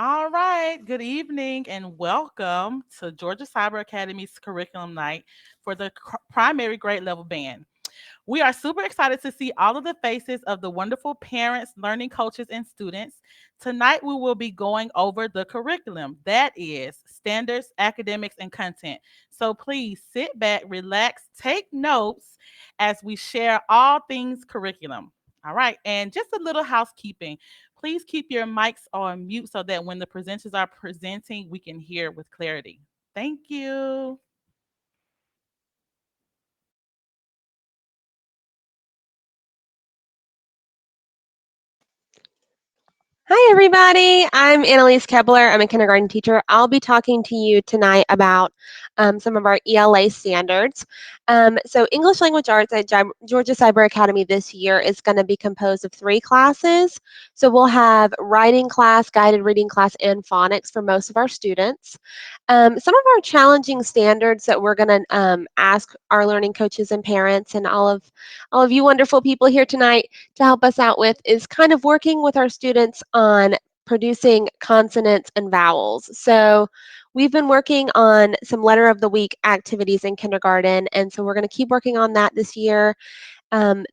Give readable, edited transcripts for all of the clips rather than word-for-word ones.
All right. Good evening and welcome to Georgia Cyber Academy's curriculum night for the primary grade level band. We are super excited to see all of the faces of the wonderful parents, learning coaches, and students. Tonight, we will be going over the curriculum that is standards, academics, and content. So please sit back, relax, take notes as we share all things curriculum. All right, and just a little housekeeping. Please keep your mics on mute so that when the presenters are presenting, we can hear with clarity. Thank you. Hi, everybody. I'm Annalise Kebler. I'm a kindergarten teacher. I'll be talking to you tonight about some of our ELA standards. So, English Language Arts at Georgia Cyber Academy this year is going to be composed of 3 classes. So, we'll have writing class, guided reading class, and phonics for most of our students. Some of our challenging standards that we're going to ask our learning coaches and parents and all of you wonderful people here tonight to help us out with is kind of working with our students on producing consonants and vowels. So we've been working on some letter of the week activities in kindergarten, and so we're going to keep working on that this year.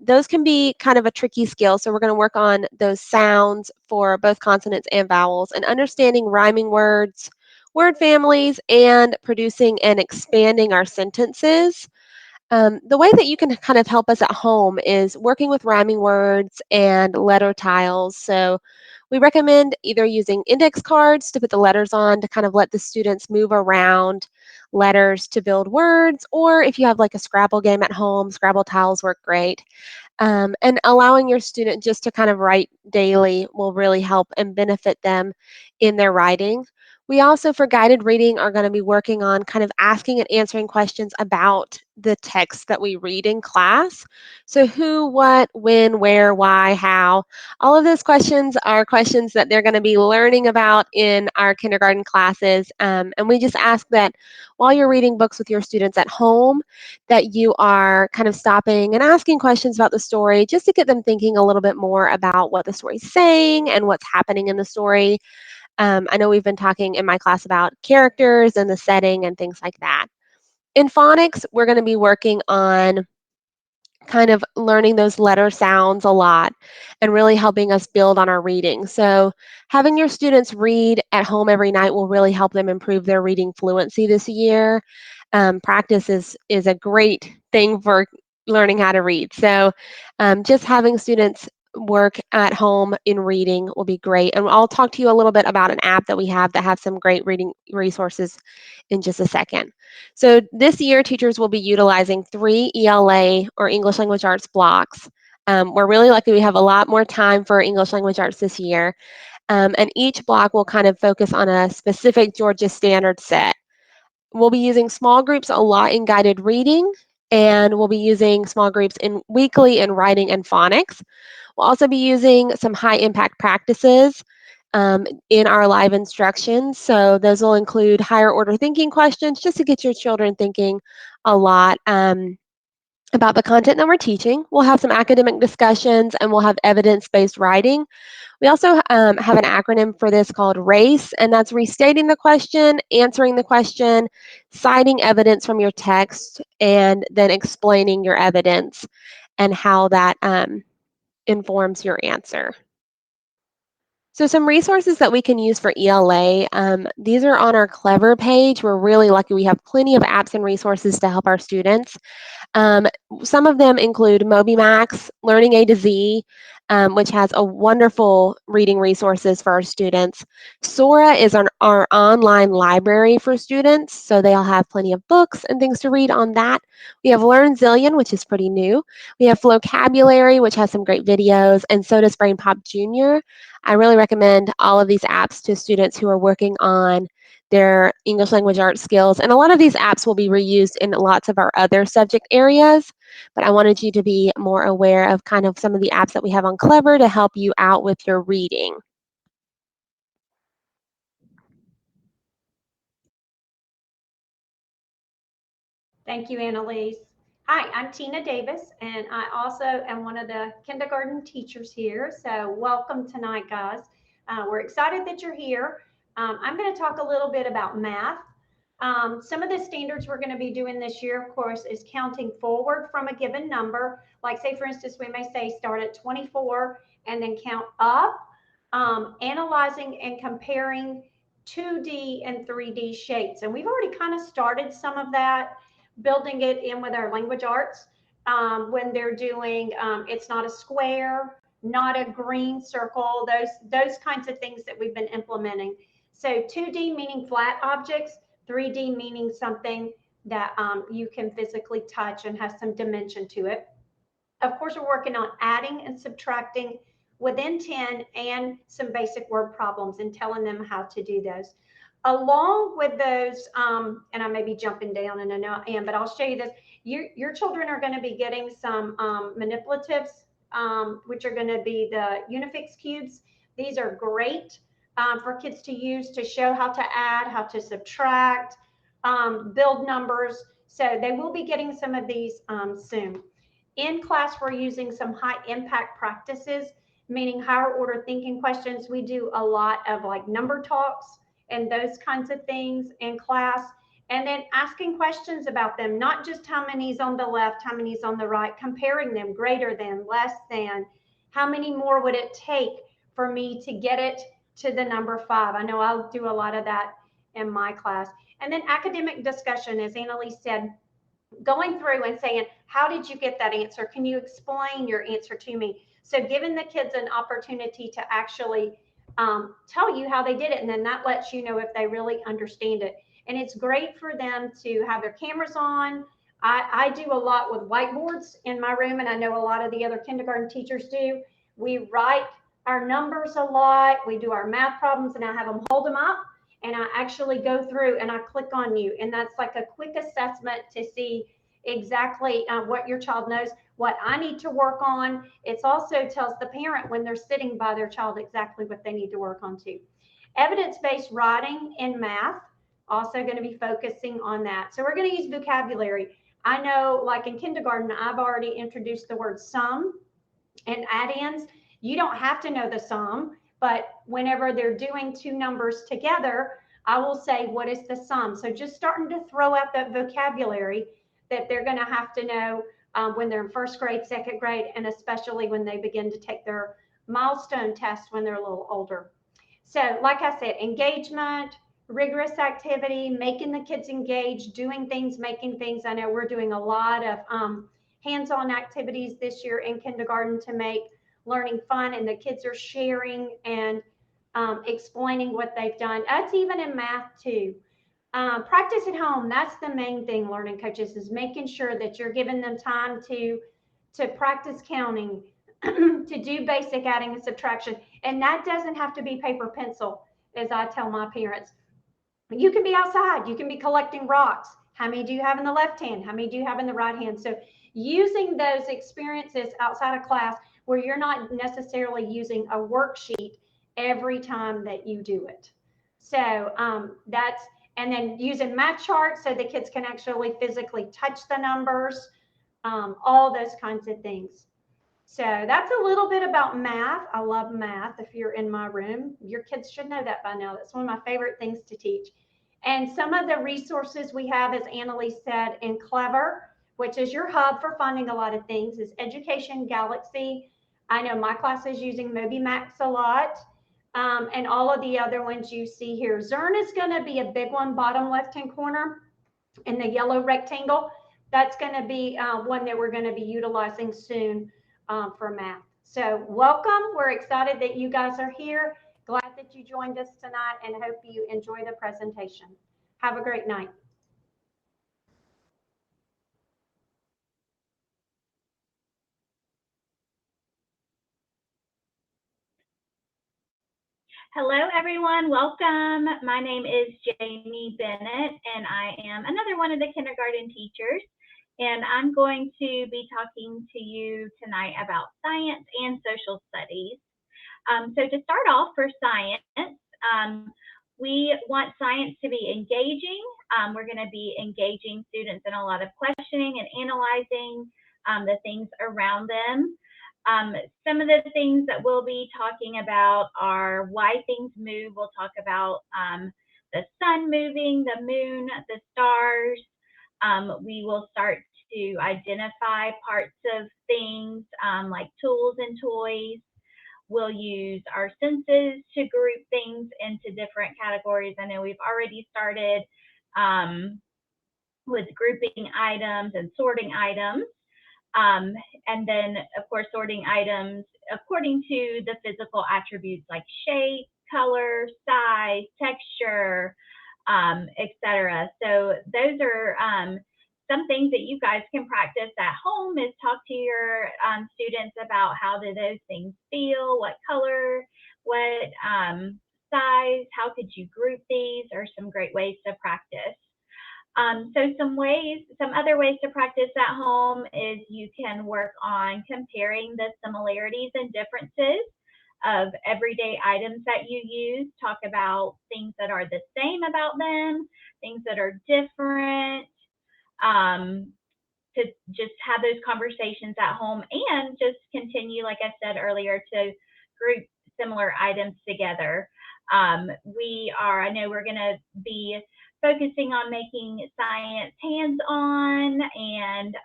Those can be kind of a tricky skill, so we're going to work on those sounds for both consonants and vowels and understanding rhyming words, word families, and producing and expanding our sentences. The way that you can kind of help us at home is working with rhyming words and letter tiles. So we recommend either using index cards to put the letters on to kind of let the students move around letters to build words, or if you have like a Scrabble game at home, Scrabble tiles work great. And allowing your student just to kind of write daily will really help and benefit them in their writing. We also, for guided reading, are going to be working on kind of asking and answering questions about the text that we read in class. So, who, what, when, where, why, how. All of those questions are questions that they're going to be learning about in our kindergarten classes. And we just ask that while you're reading books with your students at home, that you are kind of stopping and asking questions about the story just to get them thinking a little bit more about what the story's saying and what's happening in the story. I know we've been talking in my class about characters and the setting and things like that. In phonics, we're going to be working on kind of learning those letter sounds a lot and really helping us build on our reading. So, having your students read at home every night will really help them improve their reading fluency this year. Practice is a great thing for learning how to read. So, just having students work at home in reading will be great. And I'll talk to you a little bit about an app that we have that have some great reading resources in just a second. So this year, teachers will be utilizing 3 ELA or English Language Arts blocks. We're really lucky we have a lot more time for English Language Arts this year. And each block will kind of focus on a specific Georgia standard set. We'll be using small groups a lot in guided reading, and we'll be using small groups in weekly in writing and phonics. We'll also be using some high impact practices in our live instructions. So those will include higher order thinking questions just to get your children thinking a lot about the content that we're teaching. We'll have some academic discussions and we'll have evidence based writing. We also have an acronym for this called RACE, and that's restating the question, answering the question, citing evidence from your text, and then explaining your evidence and how that informs your answer. So some resources that we can use for ELA, these are on our Clever page. We're really lucky we have plenty of apps and resources to help our students. Um, some of them include MobyMax, Learning A to Z, which has a wonderful reading resources for our students. Sora is our online library for students, so they'll have plenty of books and things to read on that. We have Learn Zillion, which is pretty new. We have Vocabulary, which has some great videos, and so does Brain Pop Junior. I really recommend all of these apps to students who are working on their English language arts skills. And a lot of these apps will be reused in lots of our other subject areas, but I wanted you to be more aware of kind of some of the apps that we have on Clever to help you out with your reading. Thank you, Annalise. Hi, I'm Tina Davis, and I also am one of the kindergarten teachers here. So, welcome tonight, guys. We're excited that you're here. I'm going to talk a little bit about math. Some of the standards we're going to be doing this year, of course, is counting forward from a given number. Like, say, for instance, we may say start at 24 and then count up, analyzing and comparing 2D and 3D shapes. And we've already kind of started some of that, building it in with our language arts when they're doing it's not a square, not a green circle, those kinds of things that we've been implementing. So 2D meaning flat objects, 3D meaning something that you can physically touch and has some dimension to it. Of course, we're working on adding and subtracting within 10 and some basic word problems and telling them how to do those. Along with those, and I may be jumping down and I know I am, but I'll show you this. Your children are going to be getting some manipulatives, which are going to be the Unifix cubes. These are great for kids to use to show how to add, how to subtract, build numbers. So they will be getting some of these soon. In class, we're using some high impact practices, meaning higher order thinking questions. We do a lot of like number talks and those kinds of things in class. And then asking questions about them, not just how many's on the left, how many's on the right, comparing them, greater than, less than, how many more would it take for me to get it to the number 5. I know I'll do a lot of that in my class. And then academic discussion, as Annalise said, going through and saying, how did you get that answer? Can you explain your answer to me? So giving the kids an opportunity to actually tell you how they did it. And then that lets you know if they really understand it. And it's great for them to have their cameras on. I do a lot with whiteboards in my room, and I know a lot of the other kindergarten teachers do. We write our numbers a lot. We do our math problems, and I have them hold them up, and I actually go through and I click on you. And that's like a quick assessment to see exactly what your child knows, what I need to work on. It also tells the parent when they're sitting by their child exactly what they need to work on too. Evidence-based writing in math, also going to be focusing on that. So we're going to use vocabulary. I know, like in kindergarten, I've already introduced the word sum and add-ins. You don't have to know the sum, but whenever they're doing two numbers together, I will say, what is the sum? So just starting to throw out that vocabulary that they're going to have to know when they're in first grade, second grade, and especially when they begin to take their milestone tests when they're a little older. So like I said, engagement, rigorous activity, making the kids engaged, doing things, making things. I know we're doing a lot of hands-on activities this year in kindergarten to make learning fun, and the kids are sharing and explaining what they've done. That's even in math too. Practice at home. That's the main thing, learning coaches, is making sure that you're giving them time to practice counting, to do basic adding and subtraction. And that doesn't have to be paper pencil, as I tell my parents. You can be outside. You can be collecting rocks. How many do you have in the left hand? How many do you have in the right hand? So using those experiences outside of class where you're not necessarily using a worksheet every time that you do it. So that's, and then using math charts so the kids can actually physically touch the numbers, all those kinds of things. So that's a little bit about math. I love math. If you're in my room, your kids should know that by now. That's one of my favorite things to teach. And some of the resources we have, as Annalise said, in Clever, which is your hub for finding a lot of things, is Education Galaxy. I know my class is using MobyMax a lot, and all of the other ones you see here. Zern is going to be a big one, bottom left-hand corner in the yellow rectangle. That's going to be one that we're going to be utilizing soon for math. So welcome. We're excited that you guys are here. Glad that you joined us tonight, and hope you enjoy the presentation. Have a great night. Hello, everyone. Welcome. My name is Jamie Bennett, and I am another one of the kindergarten teachers. And I'm going to be talking to you tonight about science and social studies. So to start off, for science, we want science to be engaging. We're going to be engaging students in a lot of questioning and analyzing the things around them. Um, some of the things that we'll be talking about are why things move. We'll talk about the sun moving, the moon, the stars. We will start to identify parts of things like tools and toys. We'll use our senses to group things into different categories. I know we've already started um, with grouping items and sorting items. Um, and then, of course, sorting items according to the physical attributes like shape, color, size, texture, etc. So those are some things that you guys can practice at home is talk to your students about how do those things feel, what color, what size, how could you group these are some great ways to practice. So some other ways to practice at home is you can work on comparing the similarities and differences of everyday items that you use. Talk about things that are the same about them, things that are different, um, to just have those conversations at home and just continue, like I said earlier, to group similar items together. I know we're going to be focusing on making science hands-on, and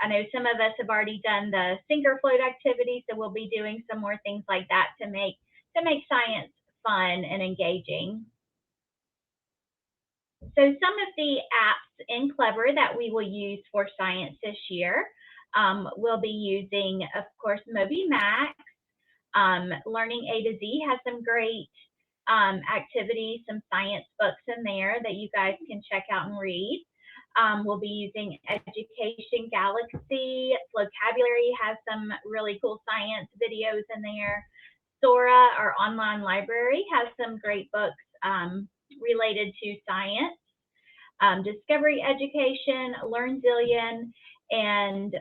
I know some of us have already done the sinker float activity, so we'll be doing some more things like that to make science fun and engaging. So some of the apps in Clever that we will use for science this year, we'll be using, of course, Moby Max. Learning A to Z has some great activities, some science books in there that you guys can check out and read. We'll be using Education Galaxy. Vocabulary has some really cool science videos in there. Sora, our online library, has some great books related to science. Discovery Education, Learn Zillion, and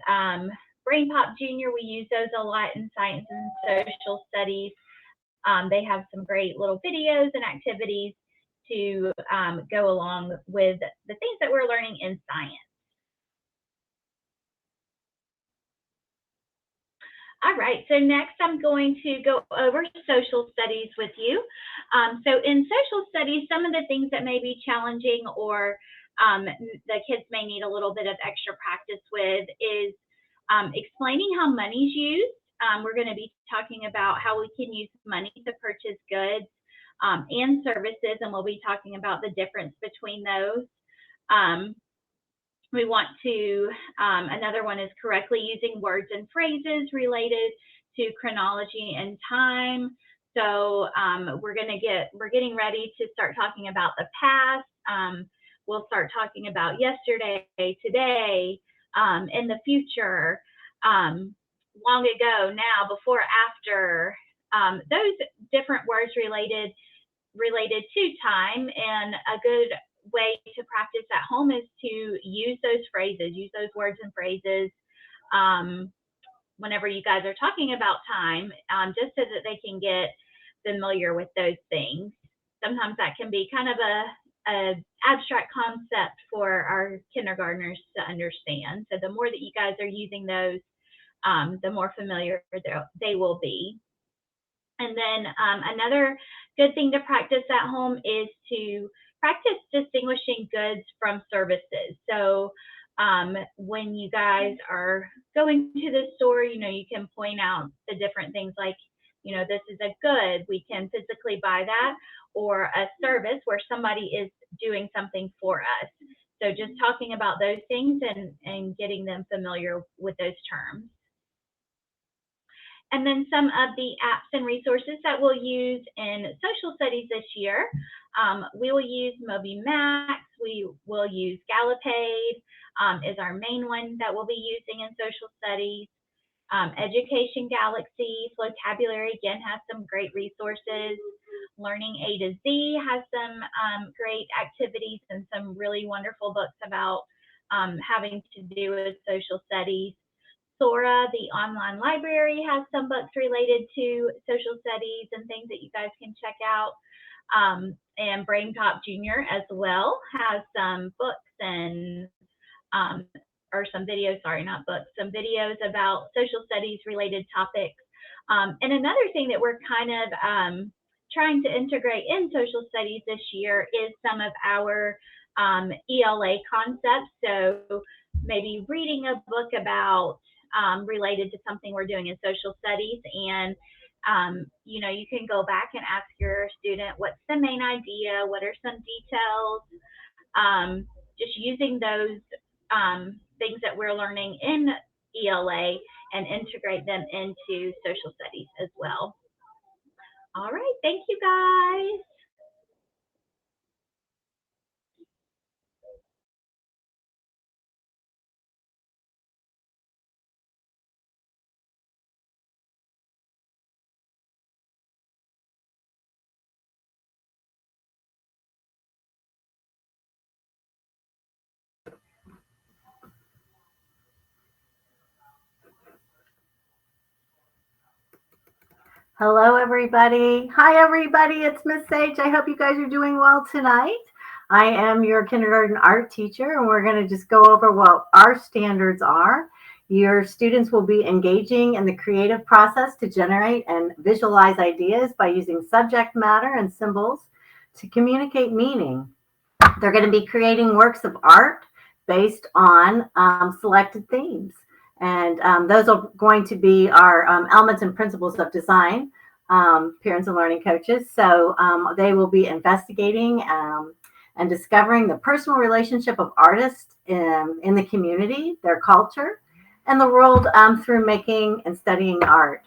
Brain Pop Junior. We use those a lot in science and social studies. They have some great little videos and activities to go along with the things that we're learning in science. All right, so next I'm going to go over social studies with you. So in social studies, some of the things that may be challenging or the kids may need a little bit of extra practice with is explaining how money's used. We're going to be talking about how we can use money to purchase goods and services, and we'll be talking about the difference between those. We want to, another one is correctly using words and phrases related to chronology and time. So we're getting ready to start talking about the past. We'll start talking about yesterday, today, in the future, long ago, now, before, after. Those different words related to time, and a good way to practice at home is to use those phrases, use those words and phrases whenever you guys are talking about time, just so that they can get familiar with those things. Sometimes that can be kind of a abstract concept for our kindergartners to understand. So the more that you guys are using those, the more familiar they will be. And then another good thing to practice at home is to practice distinguishing goods from services. So when you guys are going to the store, you can point out the different things like, this is a good, we can physically buy that, or a service where somebody is doing something for us. So just talking about those things and getting them familiar with those terms. And then some of the apps and resources that we'll use in social studies this year. We will use Moby Max. We will use Galipade is our main one that we'll be using in social studies. Education Galaxy, Vocabulary, again, has some great resources. Learning A to Z has some great activities and some really wonderful books about having to do with social studies. Sora, the online library, has some books related to social studies and things that you guys can check out. And Brain Pop Junior as well has some books and or some videos, sorry, not books, some videos about social studies related topics. And another thing that we're kind of trying to integrate in social studies this year is some of our ELA concepts. So maybe reading a book about related to something we're doing in social studies, and you can go back and ask your student, what's the main idea, what are some details, just using those things that we're learning in ELA and integrate them into social studies as well. All right, thank you guys. Hello, everybody. Hi, everybody. It's Miss Sage. I hope you guys are doing well tonight. I am your kindergarten art teacher, and we're going to just go over what our standards are. Your students will be engaging in the creative process to generate and visualize ideas by using subject matter and symbols to communicate meaning. They're going to be creating works of art based on selected themes. And those are going to be our elements and principles of design, parents and learning coaches. So they will be investigating and discovering the personal relationship of artists in the community, their culture, and the world through making and studying art.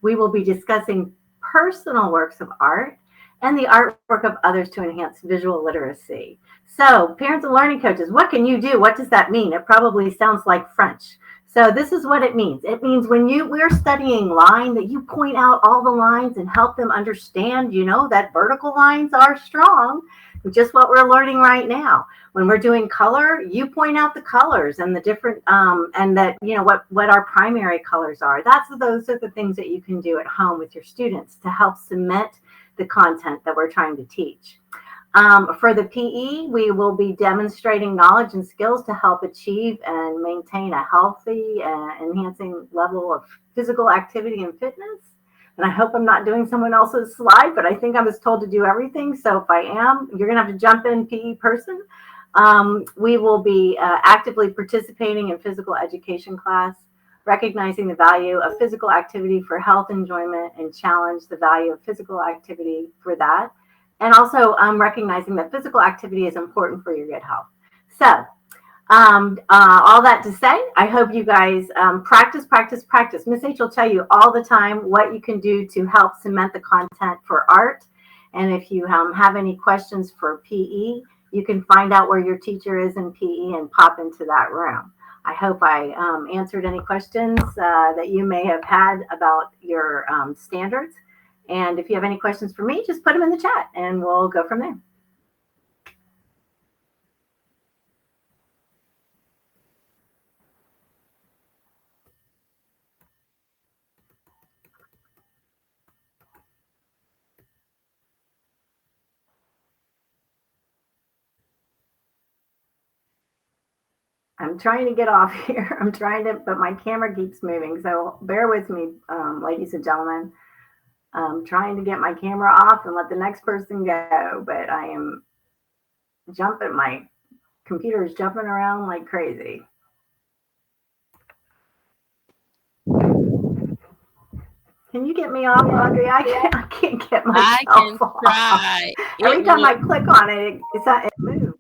We will be discussing personal works of art and the artwork of others to enhance visual literacy. So, parents and learning coaches, what can you do? What does that mean? It probably sounds like French. So this is what it means. It means when we're studying line, that you point out all the lines and help them understand, that vertical lines are strong, just what we're learning right now. When we're doing color, you point out the colors and the different, and that, what our primary colors are. Those are the things that you can do at home with your students to help cement the content that we're trying to teach. For the PE, we will be demonstrating knowledge and skills to help achieve and maintain a healthy and enhancing level of physical activity and fitness. And I hope I'm not doing someone else's slide, but I think I was told to do everything. So if I am, you're going to have to jump in, PE person. We will be actively participating in physical education class, recognizing the value of physical activity for health enjoyment and challenge the value of physical activity for that. And also recognizing that physical activity is important for your good health. So all that to say, I hope you guys practice. Miss H will tell you all the time what you can do to help cement the content for art. And if you have any questions for PE, you can find out where your teacher is in PE and pop into that room. I hope I answered any questions that you may have had about your standards. And if you have any questions for me, just put them in the chat and we'll go from there. I'm trying to get off here. But my camera keeps moving. So bear with me, ladies and gentlemen. I'm trying to get my camera off and let the next person go, but I am jumping. My computer is jumping around like crazy. Can you get me off, Audrey? I can't get myself off. Try. Every time I click on it, it moves.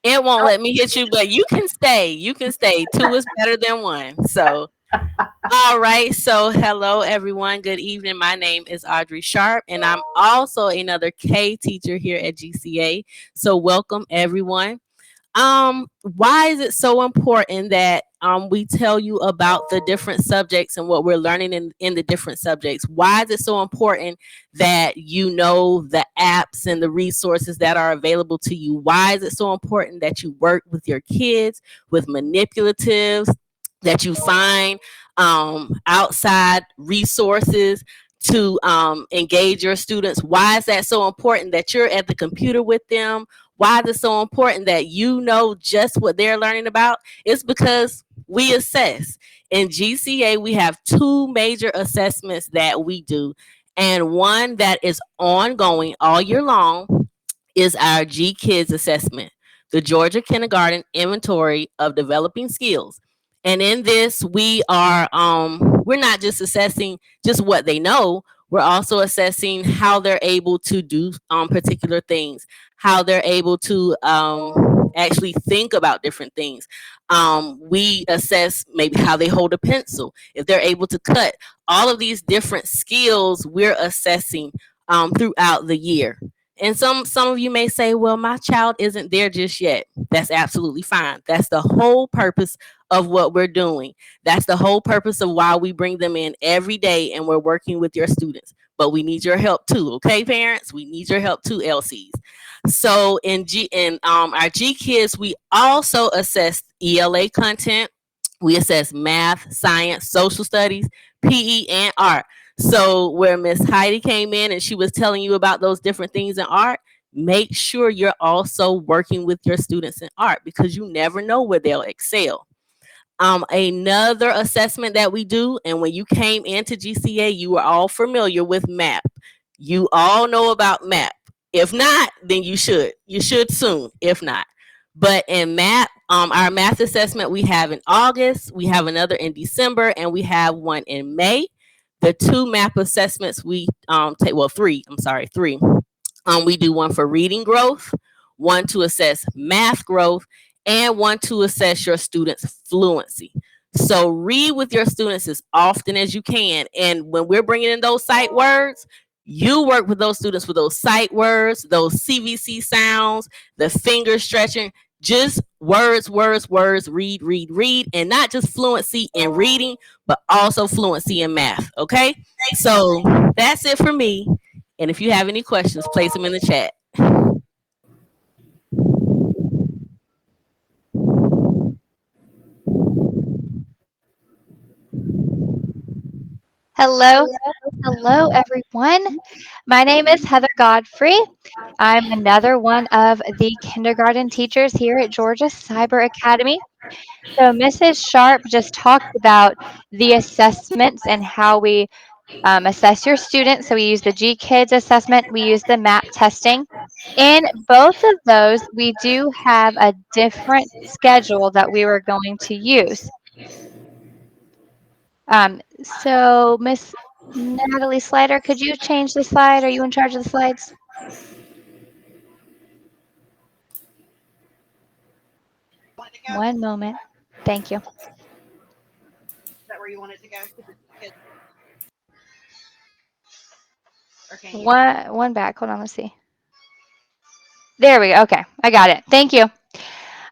It won't let me hit you, but you can stay. You can stay. Two is better than one. So, all right. So, hello, everyone. Good evening. My name is Audrey Sharp, and I'm also another K teacher here at GCA. So, welcome, everyone. Why is it so important that we tell you about the different subjects and what we're learning in the different subjects? Why is it so important that you know the apps and the resources that are available to you? Why is it so important that you work with your kids with manipulatives, that you find outside resources to engage your students? Why is that so important that you're at the computer with them? Why is it so important that you know just what they're learning about? It's because we assess. In GCA, we have two major assessments that we do, and one that is ongoing all year long is our G Kids assessment, the Georgia Kindergarten Inventory of Developing Skills. And in this, we're not just assessing just what they know. We're also assessing how they're able to do particular things, how they're able to actually think about different things. We assess maybe how they hold a pencil, if they're able to cut. All of these different skills we're assessing throughout the year. And some of you may say, well, my child isn't there just yet. That's absolutely fine. That's the whole purpose of what we're doing. That's the whole purpose of why we bring them in every day and we're working with your students. But we need your help too, okay, parents? We need your help too, LCs. So in our G Kids, we also assess ELA content. We assess math, science, social studies, PE, and art. So where Miss Heidi came in and she was telling you about those different things in art, make sure you're also working with your students in art because you never know where they'll excel. Another assessment that we do, and when you came into GCA, you were all familiar with MAP. You all know about MAP. If not, then you should. You should soon, if not. But in MAP, our math assessment we have in August, we have another in December, and we have one in May. The two MAP assessments we take, well, three, I'm sorry, three. We do one for reading growth, one to assess math growth, and one to assess your students' fluency. So read with your students as often as you can. And when we're bringing in those sight words, you work with those students with those sight words, those CVC sounds, the finger stretching, just words, words, words, read, read, read, and not just fluency in reading, but also fluency in math. Okay. So that's it for me. And if you have any questions, place them in the chat. Hello, hello everyone. My name is Heather Godfrey. I'm another one of the kindergarten teachers here at Georgia Cyber Academy. So Mrs. Sharp just talked about the assessments and how we assess your students. So we use the G Kids assessment, we use the MAP testing. In both of those, we do have a different schedule that we were going to use. So Miss Natalie Slider, could you change the slide? Are you in charge of the slides? One moment. Thank you. One back. Hold on, let's see. There we go. Okay, I got it. Thank you.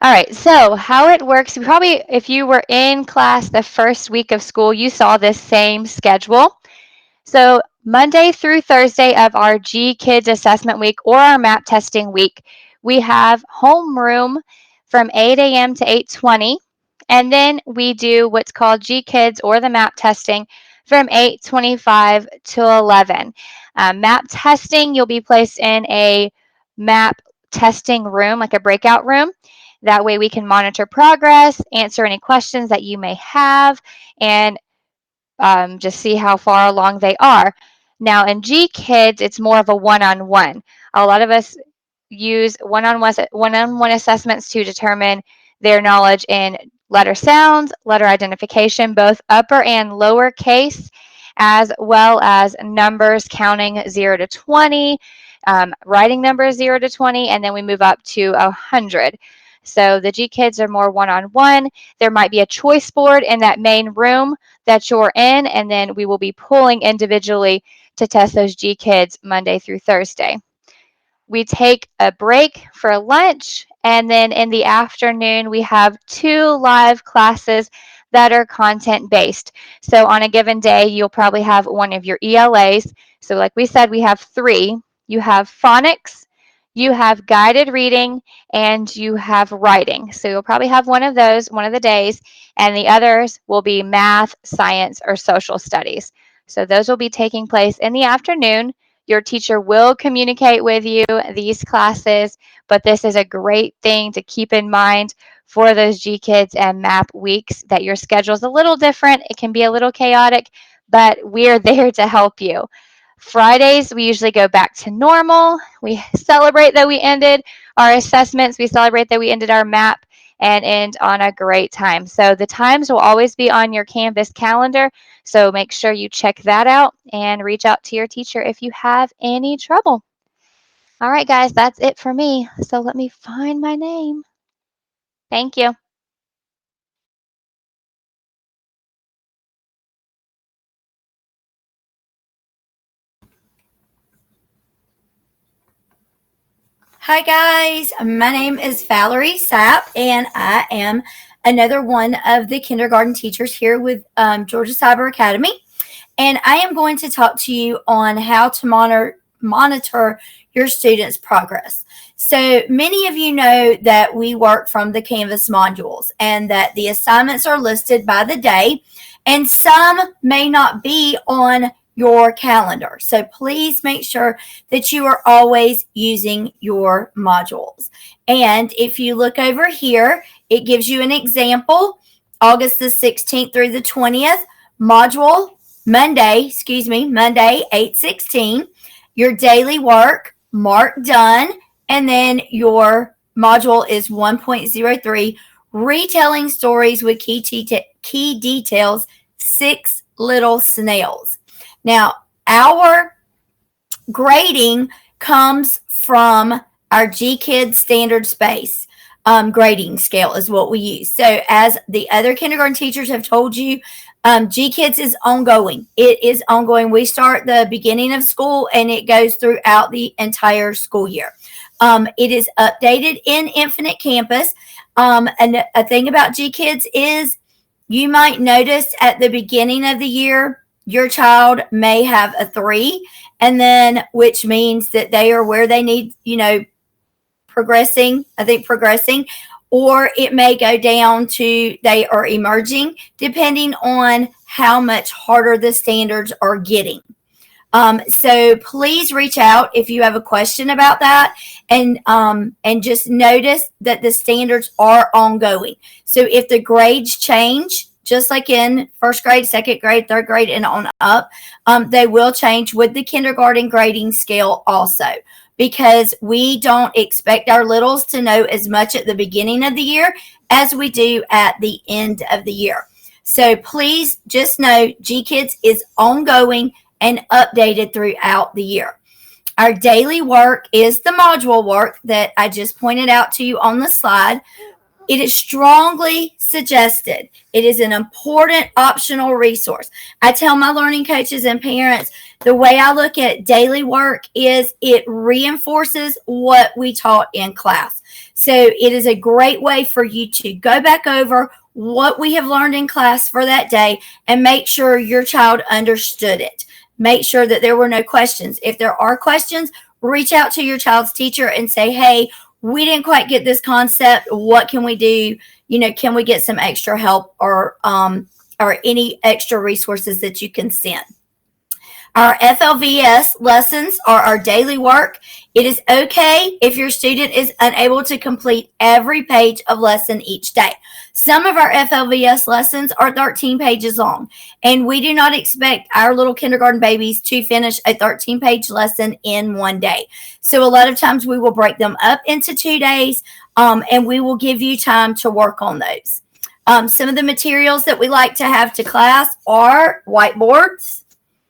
All right, so how it works, probably if you were in class the first week of school, you saw this same schedule. So Monday through Thursday of our G Kids assessment week or our MAP testing week, we have homeroom from 8 a.m. to 8:20. And then we do what's called G Kids or the MAP testing from 8:25 to 11. MAP testing, you'll be placed in a MAP testing room, like a breakout room. That way we can monitor progress, answer any questions that you may have, and just see how far along they are. Now in G Kids, it's more of a one-on-one. A lot of us use one-on-one assessments to determine their knowledge in letter sounds, letter identification, both upper and lower case, as well as numbers counting 0 to 20, writing numbers 0 to 20, and then we move up to 100. So the G Kids are more one-on-one. There might be a choice board in that main room that you're in, and then we will be pulling individually to test those G Kids Monday through Thursday. We take a break for lunch, and then in the afternoon, we have 2 live classes that are content based. So on a given day, you'll probably have one of your ELAs. So like we said, we have 3. You have phonics, you have guided reading, and you have writing. So you'll probably have one of those one of the days, and the others will be math, science, or social studies. So those will be taking place in the afternoon. Your teacher will communicate with you these classes but this is a great thing to keep in mind for those G Kids and MAP weeks that your schedule is a little different. It can be a little chaotic, but we're there to help you. Fridays, we usually go back to normal. We celebrate that we ended our assessments, we celebrate that we ended our MAP and end on a great time. So the times will always be on your Canvas calendar. So make sure you check that out and reach out to your teacher if you have any trouble. All right, guys, that's it for me. So let me find my name. Thank you. Hi guys, my name is Valerie Sapp, and I am another one of the kindergarten teachers here with Georgia Cyber Academy. And I am going to talk to you on how to monitor your students' progress. So many of you know that we work from the Canvas modules and that the assignments are listed by the day, and some may not be on your calendar. So please make sure that you are always using your modules. And if you look over here, it gives you an example. August the 16th through the 20th, Monday, 8/16. Your daily work, mark done. And then your module is 1.03, retelling stories with key details, 6 little snails. Now, our grading comes from our GKID standard space. Grading scale is what we use. So as the other kindergarten teachers have told you, GKIDS is ongoing. It is ongoing. We start the beginning of school and it goes throughout the entire school year. It is updated in Infinite Campus. And a thing about GKIDS is you might notice at the beginning of the year, your child may have a 3, and then which means that they are where they need, progressing, or it may go down to they are emerging, depending on how much harder the standards are getting. So please reach out if you have a question about that, and just notice that the standards are ongoing. So if the grades change, just like in first grade, second grade, third grade, and on up, they will change with the kindergarten grading scale also, because we don't expect our littles to know as much at the beginning of the year as we do at the end of the year. So please just know GKIDS is ongoing and updated throughout the year. Our daily work is the module work that I just pointed out to you on the slide. It is strongly suggested. It is an important optional resource. I tell my learning coaches and parents, the way I look at daily work is it reinforces what we taught in class. So it is a great way for you to go back over what we have learned in class for that day and make sure your child understood it. Make sure that there were no questions. If there are questions, reach out to your child's teacher and say, hey, we didn't quite get this concept. What can we do? Can we get some extra help or any extra resources that you can send? Our FLVS lessons are our daily work. It is okay if your student is unable to complete every page of lesson each day. Some of our FLVS lessons are 13 pages long, and we do not expect our little kindergarten babies to finish a 13-page lesson in one day. So a lot of times we will break them up into 2 days, and we will give you time to work on those. Some of the materials that we like to have to class are whiteboards.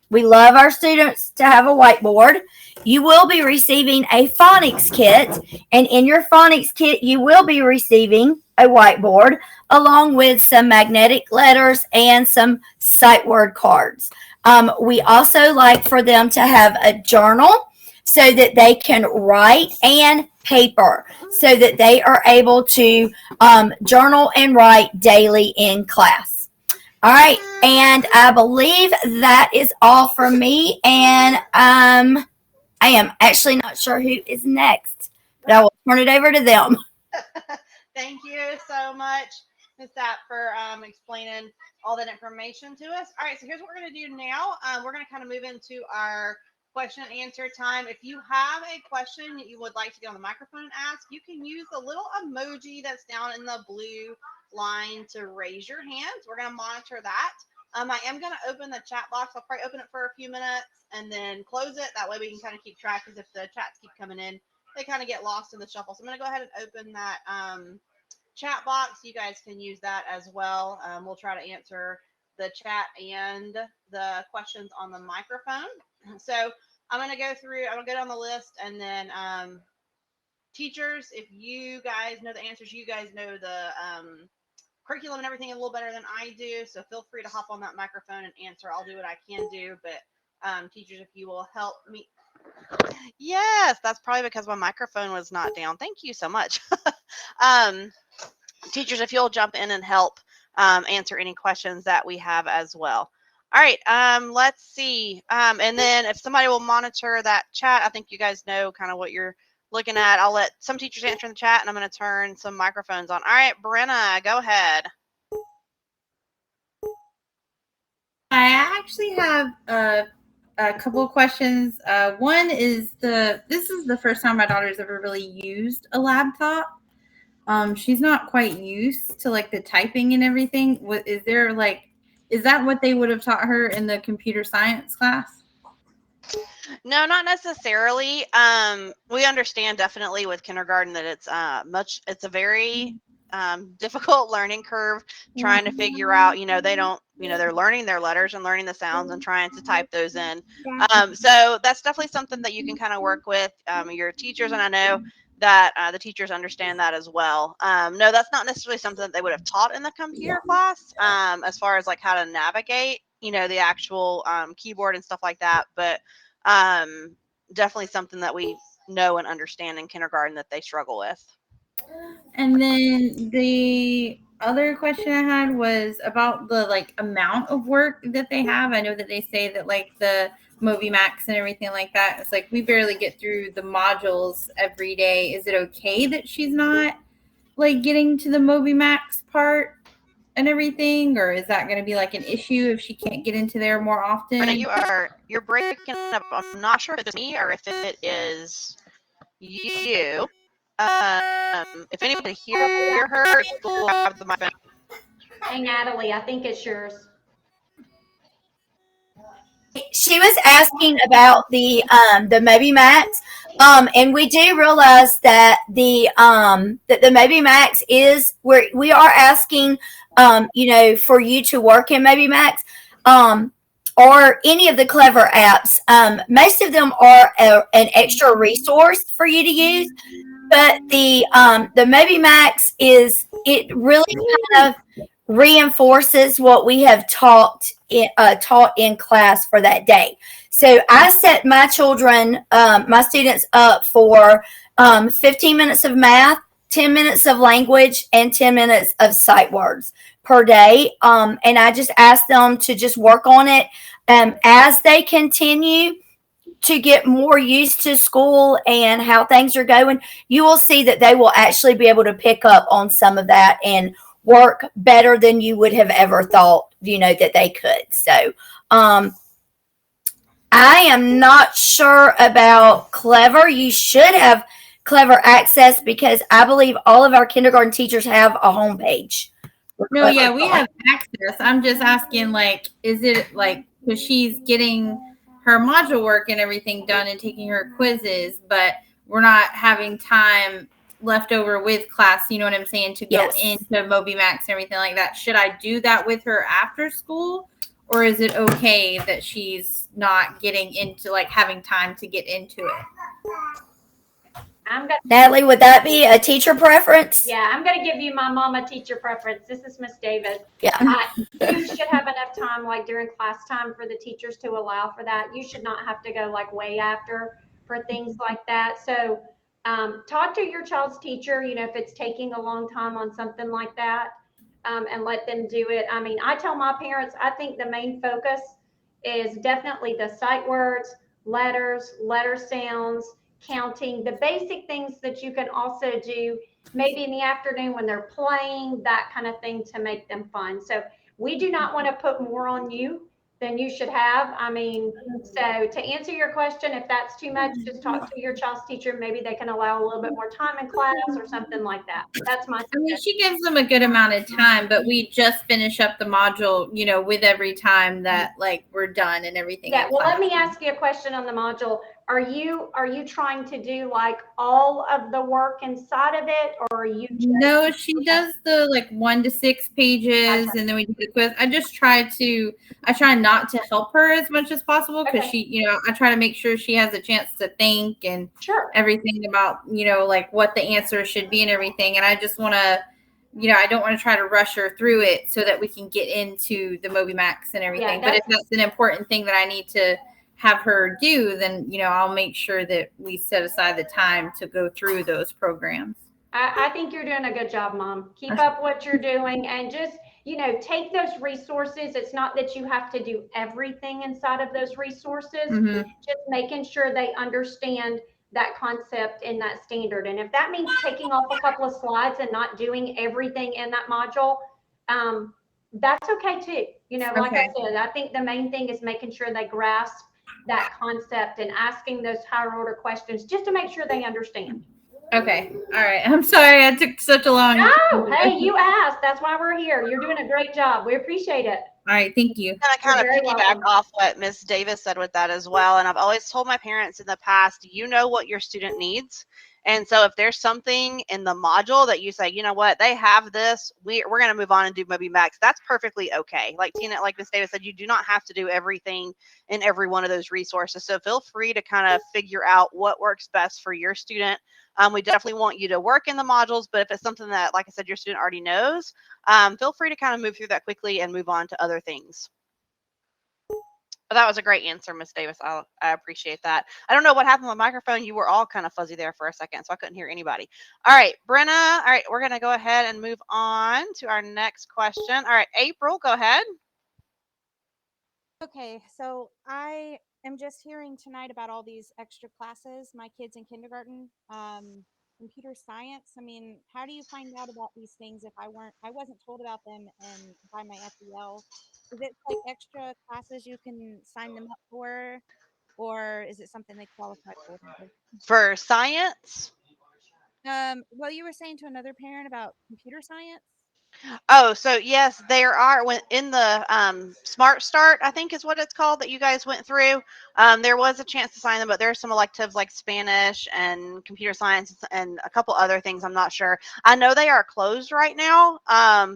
We love our students to have a whiteboard. You will be receiving a phonics kit, and in your phonics kit, you will be receiving a whiteboard along with some magnetic letters and some sight word cards. We also like for them to have a journal so that they can write, and paper so that they are able to journal and write daily in class. All right, and I believe that is all for me, and I am actually not sure who is next, but I will turn it over to them. Thank you so much, Ms. Sapp, for explaining all that information to us. All right, so here's what we're going to do now. We're going to kind of move into our question and answer time. If you have a question that you would like to get on the microphone and ask, you can use the little emoji that's down in the blue line to raise your hands. We're going to monitor that. I am going to open the chat box. I'll probably open it for a few minutes and then close it. That way we can kind of keep track, because if the chats keep coming in, they kind of get lost in the shuffle. So I'm going to go ahead and open that chat box. You guys can use that as well. We'll try to answer the chat and the questions on the microphone. So I'm going to go through, I'm going to go down the list, and then teachers, if you guys know the answers, you guys know the curriculum and everything a little better than I do. So feel free to hop on that microphone and answer. I'll do what I can do. But teachers, if you will help me. Yes, that's probably because my microphone was not down. Thank you so much. Teachers, if you'll jump in and help answer any questions that we have as well. All right, let's see. And then if somebody will monitor that chat, I think you guys know kind of what you're looking at. I'll let some teachers answer in the chat, and I'm going to turn some microphones on. All right, Brenna, go ahead. I actually have a couple of questions. One is this is the first time my daughter's ever really used a laptop. She's not quite used to like the typing and everything. Is that what they would have taught her in the computer science class? No, not necessarily. We understand definitely with kindergarten that it's a very difficult learning curve, trying to figure out, they're learning their letters and learning the sounds and trying to type those in. So that's definitely something that you can kind of work with your teachers. And I know that the teachers understand that as well. No, that's not necessarily something that they would have taught in the computer class as far as like how to navigate, the actual keyboard and stuff like that. But definitely something that we know and understand in kindergarten that they struggle with. And then the other question I had was about the like amount of work that they have. I know that they say that like the MobiMax and everything like that, it's like we barely get through the modules every day. Is it okay that she's not like getting to the MobiMax part and everything, or is that going to be like an issue if she can't get into there more often? Brenna, you're breaking up. I'm not sure if it's me or if it is you. If anybody hear her, we'll have the microphone. Hey, Natalie, I think it's yours. She was asking about the MobiMax, and we do realize that the MobiMax is where we are asking, for you to work in MobiMax, or any of the Clever apps. Most of them are an extra resource for you to use, but the MobiMax it really kind of reinforces what we have taught in class for that day. So I set my children, my students up for 15 minutes of math, 10 minutes of language, and 10 minutes of sight words per day. And I just ask them to just work on it as they continue to get more used to school and how things are going. You will see that they will actually be able to pick up on some of that and work better than you would have ever thought, that they could. So, I am not sure about Clever. You should have Clever access because I believe all of our kindergarten teachers have a homepage. No, yeah, we have access. I'm just asking, like, is it like, because she's getting her module work and everything done and taking her quizzes, but we're not having time left over with class, you know what I'm saying, to go into MobiMax and everything like that. Should I do that with her after school, or is it okay that she's not getting into like having time to get into it? Natalie, would that be a teacher preference? Yeah, I'm going to give you my mama teacher preference. This is Miss Davis. Yeah. You should have enough time, like during class time, for the teachers to allow for that. You should not have to go like way after for things like that. So talk to your child's teacher, if it's taking a long time on something like that, and let them do it. I mean, I tell my parents, I think the main focus is definitely the sight words, letters, letter sounds, counting, the basic things that you can also do maybe in the afternoon when they're playing, that kind of thing, to make them fun. So we do not want to put more on you than you should have. I mean, so to answer your question, if that's too much, just talk to your child's teacher. Maybe they can allow a little bit more time in class or something like that. That's my I mean, suggestion. she gives them a good amount of time, but we just finish up the module, with every time that like we're done and everything. Yeah, well, let me ask you a question on the module. Are you trying to do like all of the work inside of it, or are you just, No, she does the like 1 to 6 pages, and then we do the quiz. I try not to help her as much as possible because she, I try to make sure she has a chance to think and everything about, like what the answer should be and everything. And I just want to, I don't want to try to rush her through it so that we can get into the Moby Max and everything. But if that's an important thing that I need to have her do, then, I'll make sure that we set aside the time to go through those programs. I think you're doing a good job, Mom. Keep up what you're doing and just, take those resources. It's not that you have to do everything inside of those resources, just making sure they understand that concept in that standard. And if that means taking off a couple of slides and not doing everything in that module, that's okay too. Like I said, I think the main thing is making sure they grasp that concept and asking those higher order questions just to make sure they understand. Okay. All right. I'm sorry I took such a long. No, hey, you asked. That's why we're here. You're doing a great job. We appreciate it. All right. Thank you. And I kind of piggyback off what Miss Davis said with that as well. And I've always told my parents in the past, what your student needs. And so if there's something in the module that you say, you know what, they have this, we're going to move on and do Moby Max, that's perfectly okay. Like Miss Davis said, you do not have to do everything in every one of those resources. So feel free to kind of figure out what works best for your student. We definitely want you to work in the modules, but if it's something that, like I said, your student already knows, feel free to kind of move through that quickly and move on to other things. But that was a great answer, Miss Davis. I appreciate that. I don't know what happened with my microphone. You were all kind of fuzzy there for a second, so I couldn't hear anybody. All right, Brenna. All right, we're going to go ahead and move on to our next question. All right, April, go ahead. Okay, so I am just hearing tonight about all these extra classes, my kids in kindergarten, computer science. I mean, how do you find out about these things if I wasn't told about them and by my FEL? Is it like extra classes you can sign them up for, or is it something they qualify for? For science? Well, you were saying to another parent about computer science. Oh, so yes, there are in the Smart Start, I think is what it's called, that you guys went through. There was a chance to sign them, but there are some electives like Spanish and computer science and a couple other things. I'm not sure. I know they are closed right now.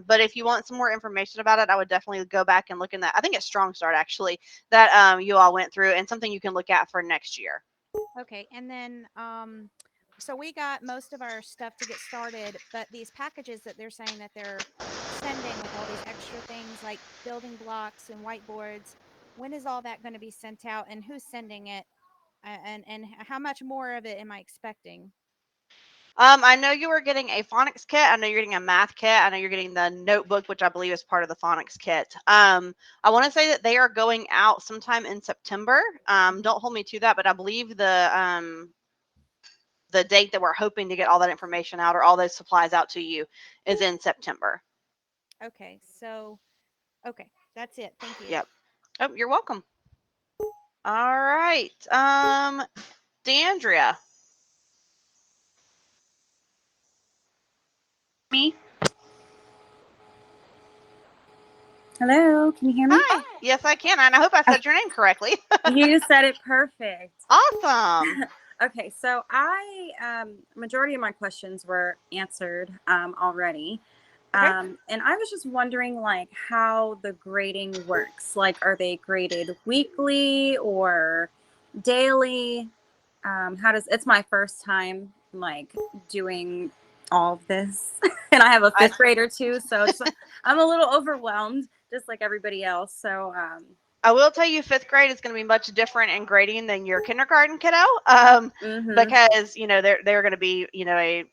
But if you want some more information about it, I would definitely go back and look in that. I think it's Strong Start actually that you all went through, and something you can look at for next year. Okay, and then so we got most of our stuff to get started, but these packages that they're saying that they're sending with all these extra things like building blocks and whiteboards, when is all that going to be sent out, and who's sending it, and how much more of it am I expecting? I know you were getting a phonics kit. I know you're getting a math kit. I know you're getting the notebook, which I believe is part of the phonics kit. I want to say that they are going out sometime in September. Don't hold me to that, but I believe the date that we're hoping to get all that information out or all those supplies out to you is in September. Okay, so that's it. Thank you. Yep. Oh, you're welcome. All right. Deandria. Me? Hello, can you hear me? Hi. Yes, I can. And I hope I said your name correctly. You said it perfect. Awesome. Okay, so majority of my questions were answered already. Okay. And I was just wondering like how the grading works. Like, are they graded weekly or daily? It's my first time like doing all of this. And I have a fifth grader too, so I'm a little overwhelmed, just like everybody else. So I will tell you, fifth grade is going to be much different in grading than your kindergarten kiddo, because they're going to be a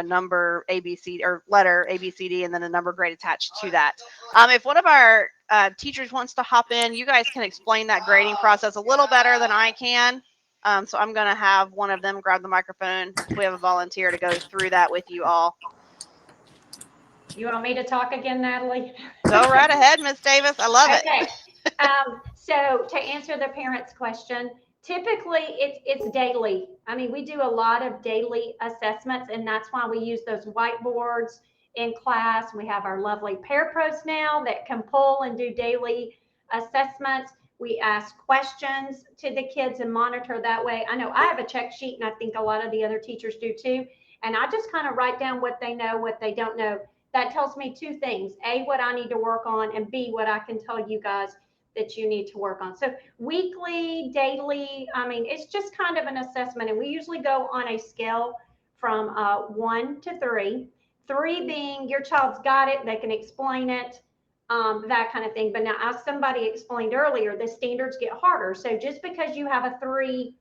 number ABC or letter ABCD and then a number grade attached to that. If one of our teachers wants to hop in, you guys can explain that grading process a little better than I can. So I'm going to have one of them grab the microphone. We have a volunteer to go through that with you all. You want me to talk again, Natalie? Go right ahead, Miss Davis. I love it. Okay. So to answer the parents' question, typically it's daily. I mean, we do a lot of daily assessments, and that's why we use those whiteboards in class. We have our lovely parapros now that can pull and do daily assessments. We ask questions to the kids and monitor that way. I know I have a check sheet, and I think a lot of the other teachers do too. And I just kind of write down what they know, what they don't know. That tells me two things: A, what I need to work on, and B, what I can tell you guys that you need to work on. So weekly, daily, I mean, it's just kind of an assessment. And we usually go on a scale from 1 to 3. 3 being your child's got it, they can explain it, that kind of thing. But now, as somebody explained earlier, the standards get harder. So just because you have a 3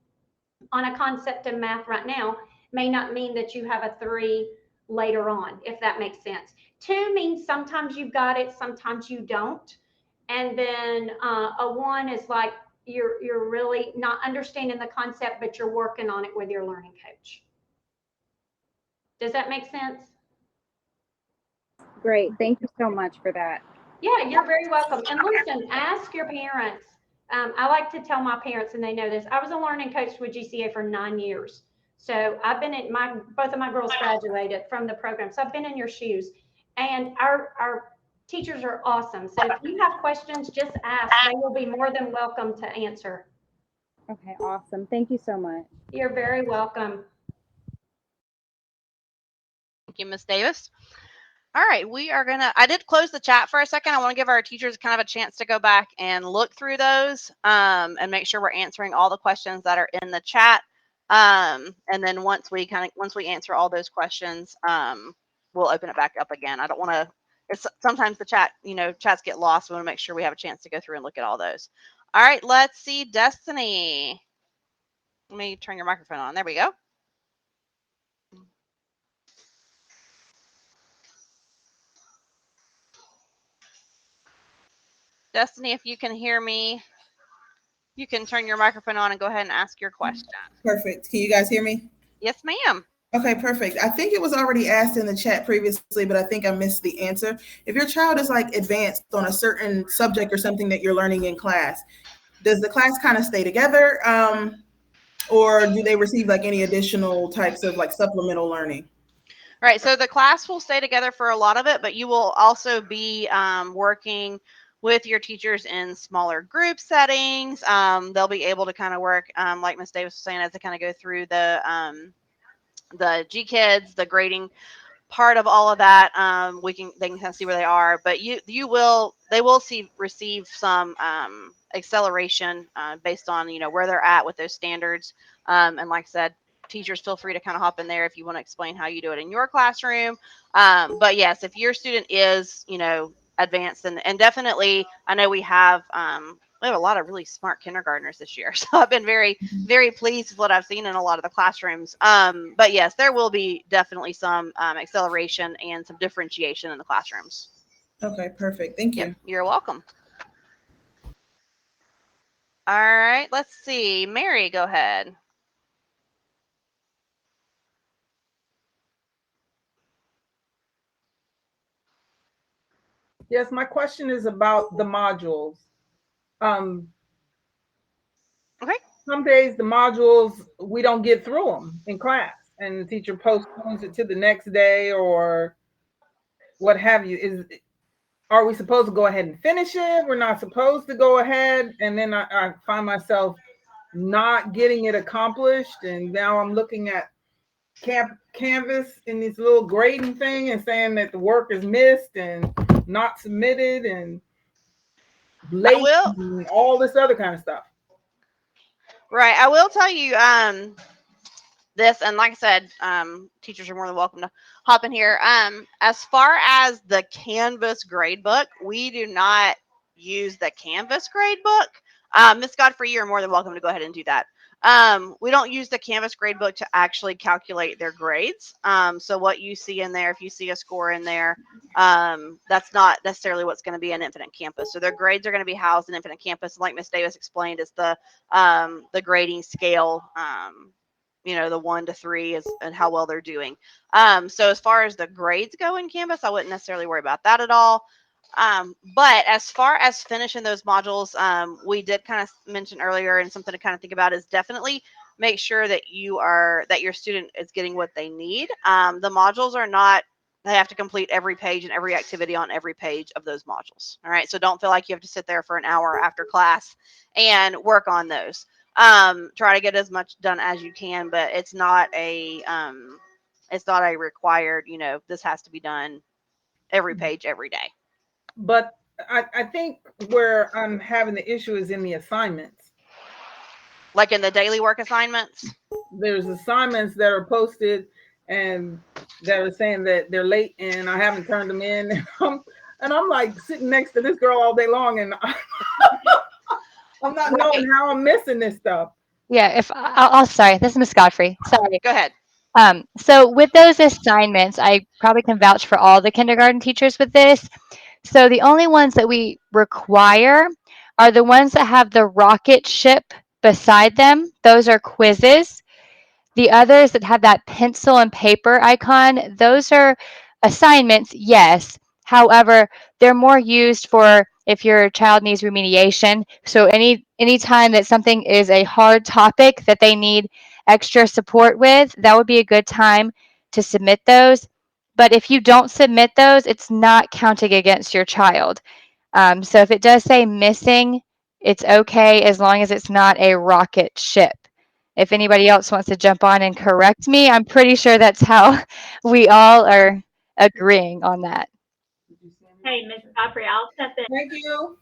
on a concept in math right now may not mean that you have a 3 later on, if that makes sense. 2 means sometimes you've got it, sometimes you don't. And then a 1 is like you're really not understanding the concept, but you're working on it with your learning coach. Does that make sense? Great. Thank you so much for that. Yeah, you're very welcome. And listen, ask your parents. I like to tell my parents, and they know this. I was a learning coach with GCA for 9 years. So I've been in both of my girls graduated from the program. So I've been in your shoes. And our teachers are awesome. So if you have questions, just ask. They will be more than welcome to answer. Okay, awesome. Thank you so much. You're very welcome. Thank you, Miss Davis. All right, I did close the chat for a second. I want to give our teachers kind of a chance to go back and look through those and make sure we're answering all the questions that are in the chat. And then once we answer all those questions, we'll open it back up again. I don't want to, sometimes the chats get lost. We want to make sure we have a chance to go through and look at all those. All right, let's see, Destiny. Let me turn your microphone on. There we go. Destiny, if you can hear me, you can turn your microphone on and go ahead and ask your question. Perfect. Can you guys hear me? Yes, ma'am. Okay, perfect. I think it was already asked in the chat previously, but I think I missed the answer. If your child is like advanced on a certain subject or something that you're learning in class, does the class kind of stay together? Or do they receive like any additional types of like supplemental learning? Right. So the class will stay together for a lot of it, but you will also be working with your teachers in smaller group settings. They'll be able to kind of work, like Ms. Davis was saying, as they kind of go through the G Kids, the grading part of all of that. They can kind of see where they are, but they will receive some acceleration based on where they're at with those standards. And like I said, teachers feel free to kind of hop in there if you want to explain how you do it in your classroom. But yes, if your student is advanced, and definitely, I know we have a lot of really smart kindergartners this year. So I've been very, very pleased with what I've seen in a lot of the classrooms. But yes, there will be definitely some acceleration and some differentiation in the classrooms. Okay, perfect. Thank you. Yep, you're welcome. All right, let's see. Mary, go ahead. Yes, my question is about the modules. Okay. Some days the modules, we don't get through them in class, and the teacher postpones it to the next day or what have you. Are we supposed to go ahead and finish it? We're not supposed to go ahead. And then I find myself not getting it accomplished. And now I'm looking at Canvas in this little grading thing and saying that the work is missed and not submitted and late and all this other kind of stuff. Right. I will tell you this, and like I said, teachers are more than welcome to hop in here. As far as the Canvas gradebook, we do not use the Canvas gradebook. Ms. Godfrey, you're more than welcome to go ahead and do that. We don't use the Canvas gradebook to actually calculate their grades. So what you see in there, if you see a score in there, that's not necessarily what's going to be in Infinite Campus. So their grades are going to be housed in Infinite Campus. Like Ms. Davis explained, it's the grading scale. The 1 to 3 is and how well they're doing. So as far as the grades go in Canvas, I wouldn't necessarily worry about that at all. But as far as finishing those modules, we did kind of mention earlier, and something to kind of think about is definitely make sure that your student is getting what they need. The modules are not, they have to complete every page and every activity on every page of those modules. All right, so don't feel like you have to sit there for an hour after class and work on those. Try to get as much done as you can, but it's not a required, this has to be done every page every day. But I think where I'm having the issue is in the assignments. Like in the daily work assignments? There's assignments that are posted and that are saying that they're late and I haven't turned them in. And I'm like sitting next to this girl all day long and I'm not knowing how I'm missing this stuff. Yeah, if I'll sorry, this is Miss Godfrey. Sorry. Go ahead. So with those assignments, I probably can vouch for all the kindergarten teachers with this. So the only ones that we require are the ones that have the rocket ship beside them. Those are quizzes. The others that have that pencil and paper icon, those are assignments, yes. However, they're more used for if your child needs remediation. So any time that something is a hard topic that they need extra support with, that would be a good time to submit those. But if you don't submit those, it's not counting against your child. So if it does say missing, it's okay as long as it's not a rocket ship. If anybody else wants to jump on and correct me, I'm pretty sure that's how we all are agreeing on that. Hey, Miss Godfrey, I'll step in. Thank you.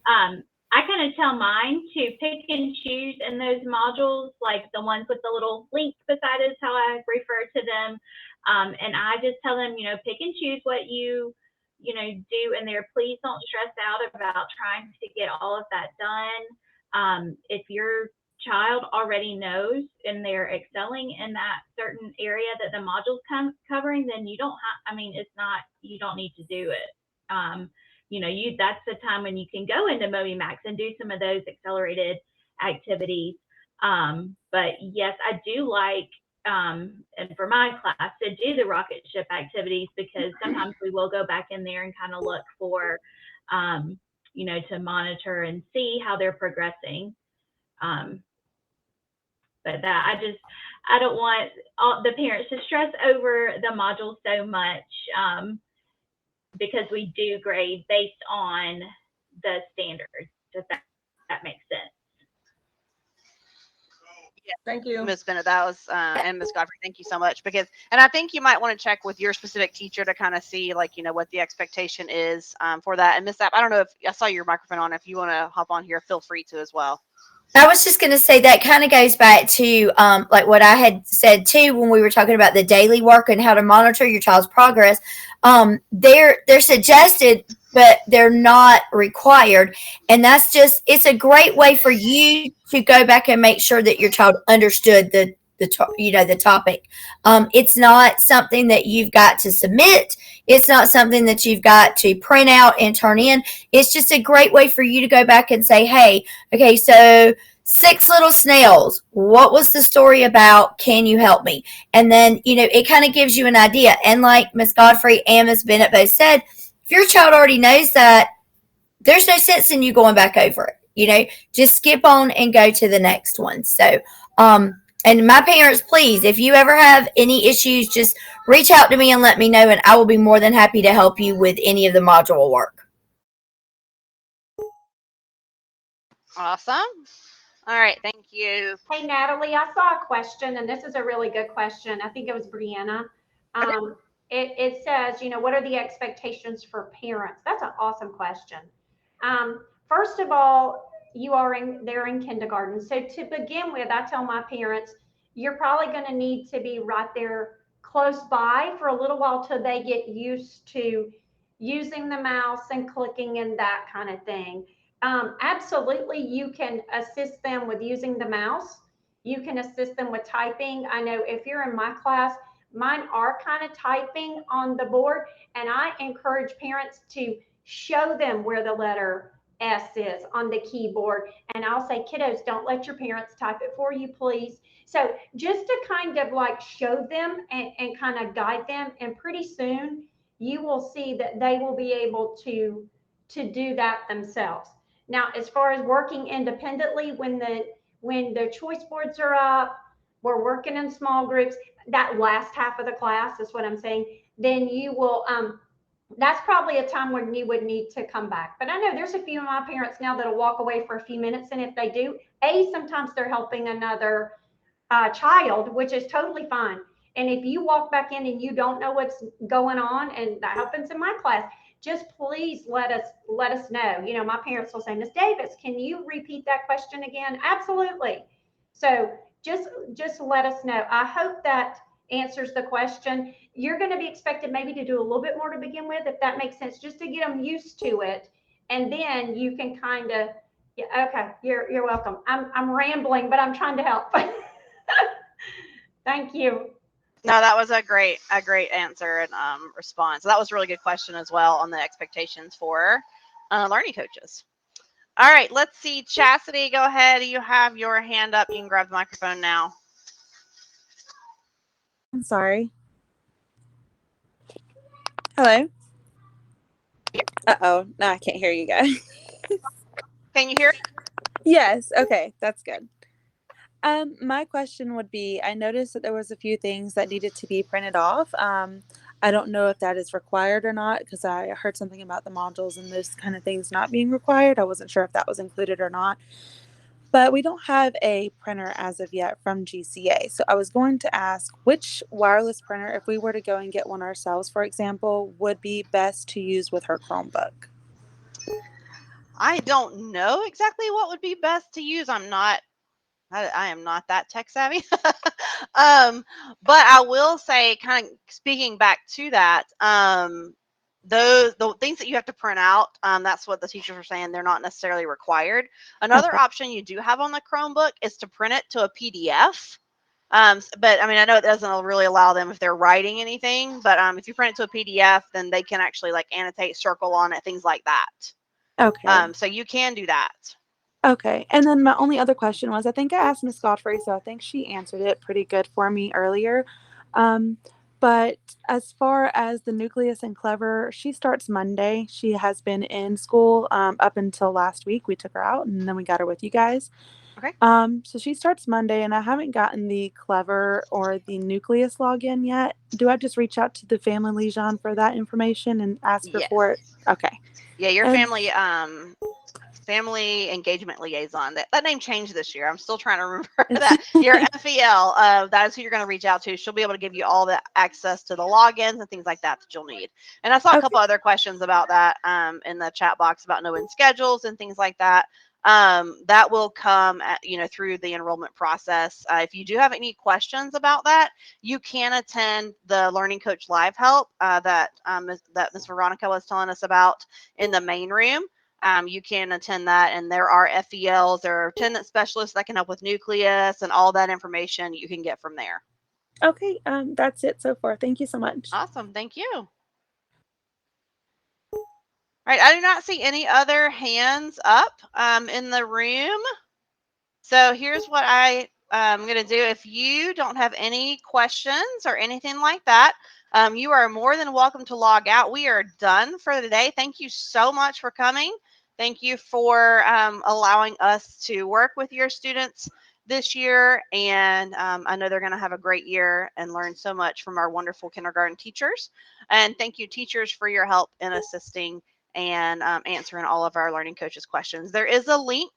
I kind of tell mine to pick and choose in those modules, like the ones with the little link beside it is how I refer to them. And I just tell them, pick and choose what do in there. Please don't stress out about trying to get all of that done. If your child already knows and they're excelling in that certain area that the module's covering, then you don't have, it's not, you don't need to do it. That's the time when you can go into MobiMax and do some of those accelerated activities. But yes, I do like, and for my class, to do the rocket ship activities because sometimes we will go back in there and kind of look for, to monitor and see how they're progressing. But I don't want the parents to stress over the module so much. Because we do grade based on the standards, if that makes sense. Yeah, thank you, Ms. Bennett. That was and Ms. Godfrey. Thank you so much and I think you might want to check with your specific teacher to kind of see what the expectation is for that. And Ms. App, I don't know if I saw your microphone on. If you want to hop on here, feel free to as well. I was just going to say that kind of goes back to like what I had said too when we were talking about the daily work and how to monitor your child's progress. They're suggested, but they're not required, and that's just, it's a great way for you to go back and make sure that your child understood the topic. It's not something that you've got to submit. It's not something that you've got to print out and turn in. It's just a great way for you to go back and say, hey, okay, so 6 little snails. What was the story about? Can you help me? And then, it kind of gives you an idea. And like Miss Godfrey and Miss Bennett both said, if your child already knows that, there's no sense in you going back over it. Just skip on and go to the next one. So, and my parents, please, if you ever have any issues, just reach out to me and let me know, and I will be more than happy to help you with any of the module work. Awesome. All right, thank you. Hey, Natalie, I saw a question, and this is a really good question. I think it was Brianna. It says, what are the expectations for parents? That's an awesome question. First of all, they're in kindergarten. So to begin with, I tell my parents, you're probably going to need to be right there close by for a little while till they get used to using the mouse and clicking and that kind of thing. Absolutely, you can assist them with using the mouse. You can assist them with typing. I know if you're in my class, mine are kind of typing on the board, and I encourage parents to show them where the letter S is on the keyboard. And I'll say, kiddos, don't let your parents type it for you, please. So just to kind of like show them and kind of guide them, and pretty soon you will see that they will be able to to do that themselves. Now, as far as working independently, when the choice boards are up, we're working in small groups. That last half of the class is what I'm saying. Then you will. That's probably a time when you would need to come back. But I know there's a few of my parents now that'll walk away for a few minutes, and if they do, sometimes they're helping another child, which is totally fine. And if you walk back in and you don't know what's going on, and that happens in my class, just please let us know. You know, my parents will say, Miss Davis, can you repeat that question again? Absolutely. So just let us know. I hope that answers the question. You're going to be expected maybe to do a little bit more to begin with, if that makes sense, just to get them used to it, and then you can kind of. Yeah, okay. You're welcome. I'm rambling, but I'm trying to help. Thank you. No, that was a great answer and response. So that was a really good question as well on the expectations for learning coaches. All right, let's see. Chastity, go ahead. You have your hand up. You can grab the microphone now. I'm sorry. Hello? Uh-oh. No, I can't hear you guys. Can you hear? Yes. Okay. That's good. My question would be, I noticed that there was a few things that needed to be printed off. I don't know if that is required or not, because I heard something about the modules and those kind of things not being required. I wasn't sure if that was included or not. But we don't have a printer as of yet from GCA. So I was going to ask which wireless printer, if we were to go and get one ourselves, for example, would be best to use with her Chromebook. I don't know exactly what would be best to use. I am not that tech savvy. But I will say, kind of speaking back to that, the things that you have to print out, that's what the teachers are saying, they're not necessarily required. Another option you do have on the Chromebook is to print it to a PDF. But I mean, I know it doesn't really allow them if they're writing anything, but if you print it to a PDF, then they can actually like annotate, circle on it, things like that. Okay. So you can do that. Okay. And then my only other question was, I think I asked Miss Godfrey, so I think she answered it pretty good for me earlier. But as far as the nucleus and clever, she starts Monday. She has been in school up until last week. We took her out and then we got her with you guys. Okay. So she starts Monday, and I haven't gotten the clever or the nucleus login yet. Do I just reach out to the family liaison for that information and ask her for it? Okay. Yeah, your And- family engagement liaison. That name changed this year. I'm still trying to remember that. Your FEL, that is who you're going to reach out to. She'll be able to give you all the access to the logins and things like that you'll need. And I saw a couple other questions about that in the chat box about knowing schedules and things like that. That will come through the enrollment process. If you do have any questions about that, you can attend the Learning Coach Live Help that Ms. Veronica was telling us about in the main room. You can attend that, and there are FELs, there are attendance specialists that can help with nucleus, and all that information you can get from there. Okay, that's it so far. Thank you so much. Awesome, thank you. All right, I do not see any other hands up in the room. So here's what I'm going to do. If you don't have any questions or anything like that, you are more than welcome to log out. We are done for the day. Thank you so much for coming. Thank you for allowing us to work with your students this year. And I know they're going to have a great year and learn so much from our wonderful kindergarten teachers. And thank you, teachers, for your help in assisting and answering all of our learning coaches questions. There is a link.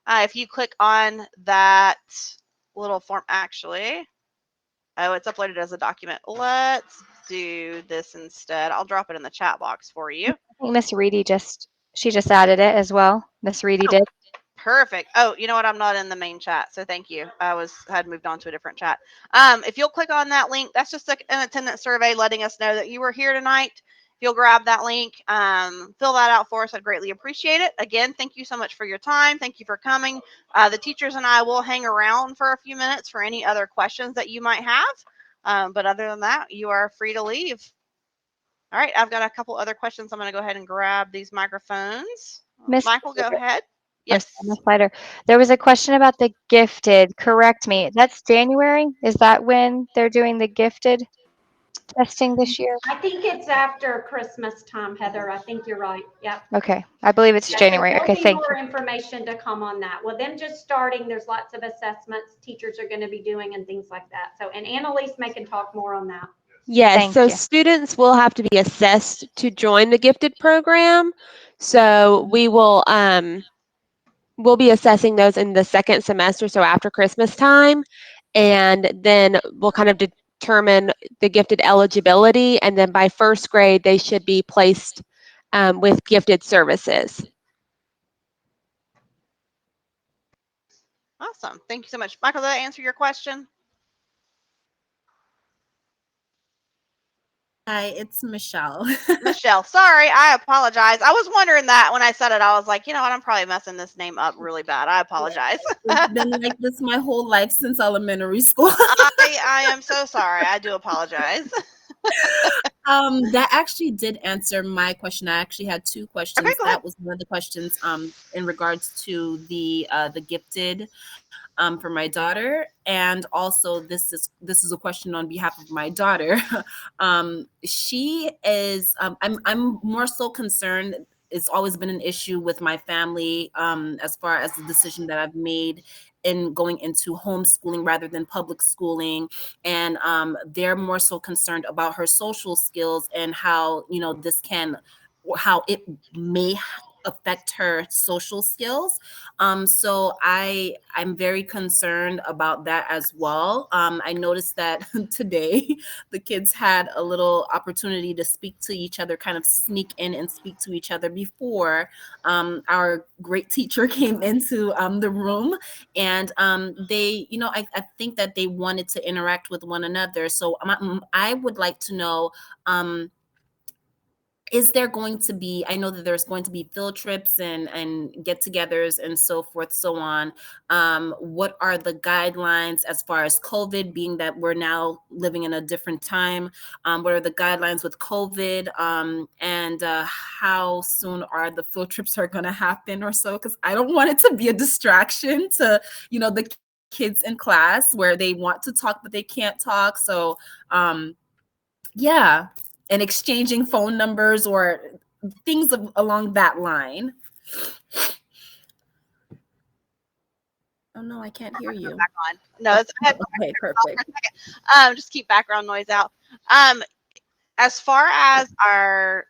If you click on that little form, actually, it's uploaded as a document. Let's do this instead. I'll drop it in the chat box for you. I think Miss Reedy just added it as well. Miss Reedy did. Perfect. Oh, you know what? I'm not in the main chat, so thank you. I had moved on to a different chat. If you'll click on that link, that's just an attendance survey letting us know that you were here tonight. If you'll grab that link, fill that out for us, I'd greatly appreciate it. Again, thank you so much for your time. Thank you for coming. The teachers and I will hang around for a few minutes for any other questions that you might have. But other than that, you are free to leave. All right, I've got a couple other questions. I'm going to go ahead and grab these microphones. Michael, go ahead. Yes. Miss Slider. There was a question about the gifted. Correct me. That's January? Is that when they're doing the gifted? testing this year? I think it's after Christmas time, Heather. I think you're right. Yep. Okay, I believe it's Yeah, so January. there'll Okay, be thank more you. information to come on that. Well, them just starting, there's lots of assessments teachers are going to be doing and things like that. So, and Annalise may can talk more on that. Yes, Thank so you. students will have to be assessed to join the gifted program. So we'll be assessing those in the second semester, so after Christmas time, and then we'll kind of determine the gifted eligibility, and then by first grade they should be placed with gifted services. Awesome. Thank you so much. Michael, did that answer your question? Hi, it's Michelle. Michelle, sorry, I apologize. I was wondering that when I said it. I was like, you know what? I'm probably messing this name up really bad. I apologize. It's been like this my whole life since elementary school. I am so sorry. I do apologize. That actually did answer my question. I actually had two questions. Okay, go ahead. That was one of the questions in regards to the gifted for my daughter, and also this is a question on behalf of my daughter. She is I'm more so concerned. It's always been an issue with my family as far as the decision that I've made in going into homeschooling rather than public schooling, and they're more so concerned about her social skills and how this can how it may affect her social skills. So I'm very concerned about that as well. I noticed that today the kids had a little opportunity to speak to each other, kind of sneak in and speak to each other before our great teacher came into the room, and they, I think that they wanted to interact with one another. So I would like to know. Is there going to be, I know that there's going to be field trips and get-togethers and so forth, so on. What are the guidelines as far as COVID, being that we're now living in a different time? What are the guidelines with COVID? And how soon are the field trips are going to happen or so? Because I don't want it to be a distraction to, the kids in class where they want to talk, but they can't talk. So, yeah, and exchanging phone numbers or things along that line. Oh no, I can't hear you. Back on. No, it's okay, perfect. Just keep background noise out. As far as our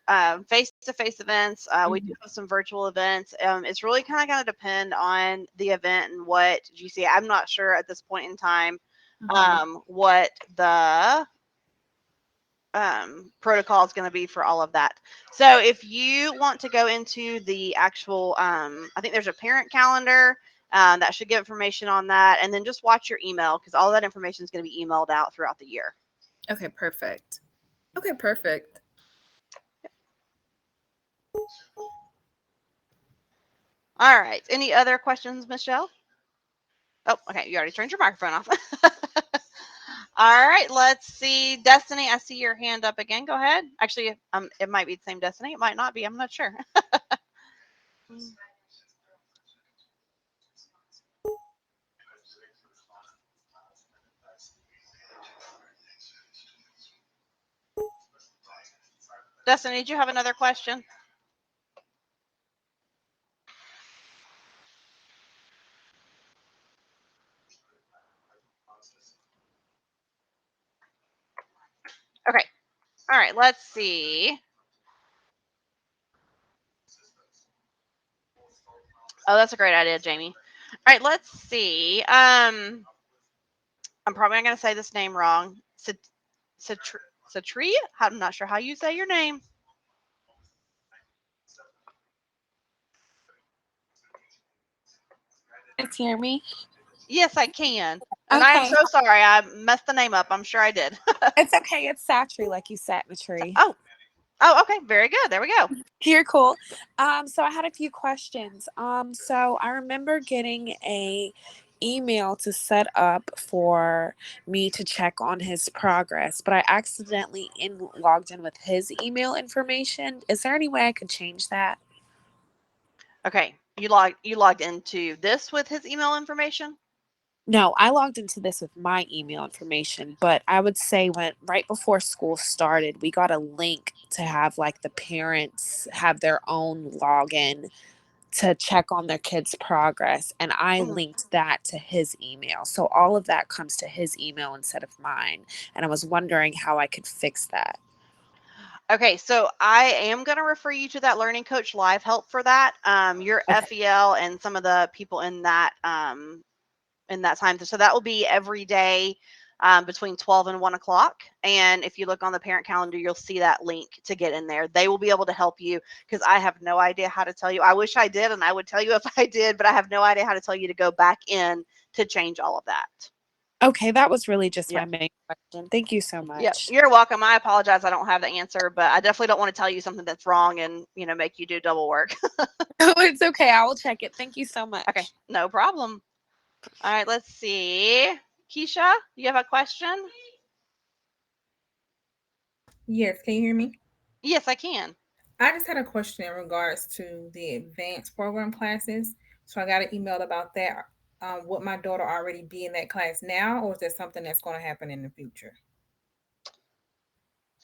face-to-face events, we do have some virtual events. It's really kind of going to depend on the event and what GCA. I'm not sure at this point in time what the protocol is going to be for all of that. So if you want to go into the actual, I think there's a parent calendar that should give information on that, and then just watch your email because all that information is going to be emailed out throughout the year. Okay, perfect. Okay, perfect. All right. Any other questions, Michelle? Oh, okay. You already turned your microphone off. All right. Let's see. Destiny, I see your hand up again. Go ahead. Actually, it might be the same Destiny. It might not be. I'm not sure. Destiny, did you have another question? Okay. All right. Let's see. Oh, that's a great idea, Jamie. All right. Let's see. I'm probably not going to say this name wrong. Satri? I'm not sure how you say your name. Can you hear me? Yes, I can. And I am Okay. so sorry. I messed the name up. I'm sure I did. It's okay. It's Satri, like you sat in the tree. Oh, okay. Very good. There we go. You're cool. So I had a few questions. So I remember getting a email to set up for me to check on his progress, but I accidentally logged in with his email information. Is there any way I could change that? Okay. You logged into this with his email information? No, I logged into this with my email information, but I would say when right before school started, we got a link to have like the parents have their own login to check on their kids' progress, and I linked that to his email. So all of that comes to his email instead of mine, and I was wondering how I could fix that. Okay, so I am going to refer you to that Learning Coach Live help for that. Your FEL and some of the people in that time. So that will be every day between 12 and 1 o'clock. And if you look on the parent calendar, you'll see that link to get in there. They will be able to help you because I have no idea how to tell you. I wish I did, and I would tell you if I did, but I have no idea how to tell you to go back in to change all of that. Okay, that was really just my main question. Thank you so Yep, much. you're welcome. I apologize. I don't have the answer, but I definitely don't want to tell you something that's wrong and make you do double work. Oh, it's okay. I will check it. Thank you so much. Okay, no problem. All right, let's see. Keisha, you have a question? Yes, can you hear me? Yes, I can. I just had a question in regards to the advanced program classes. So I got an email about that. Would my daughter already be in that class now, or is that something that's going to happen in the future?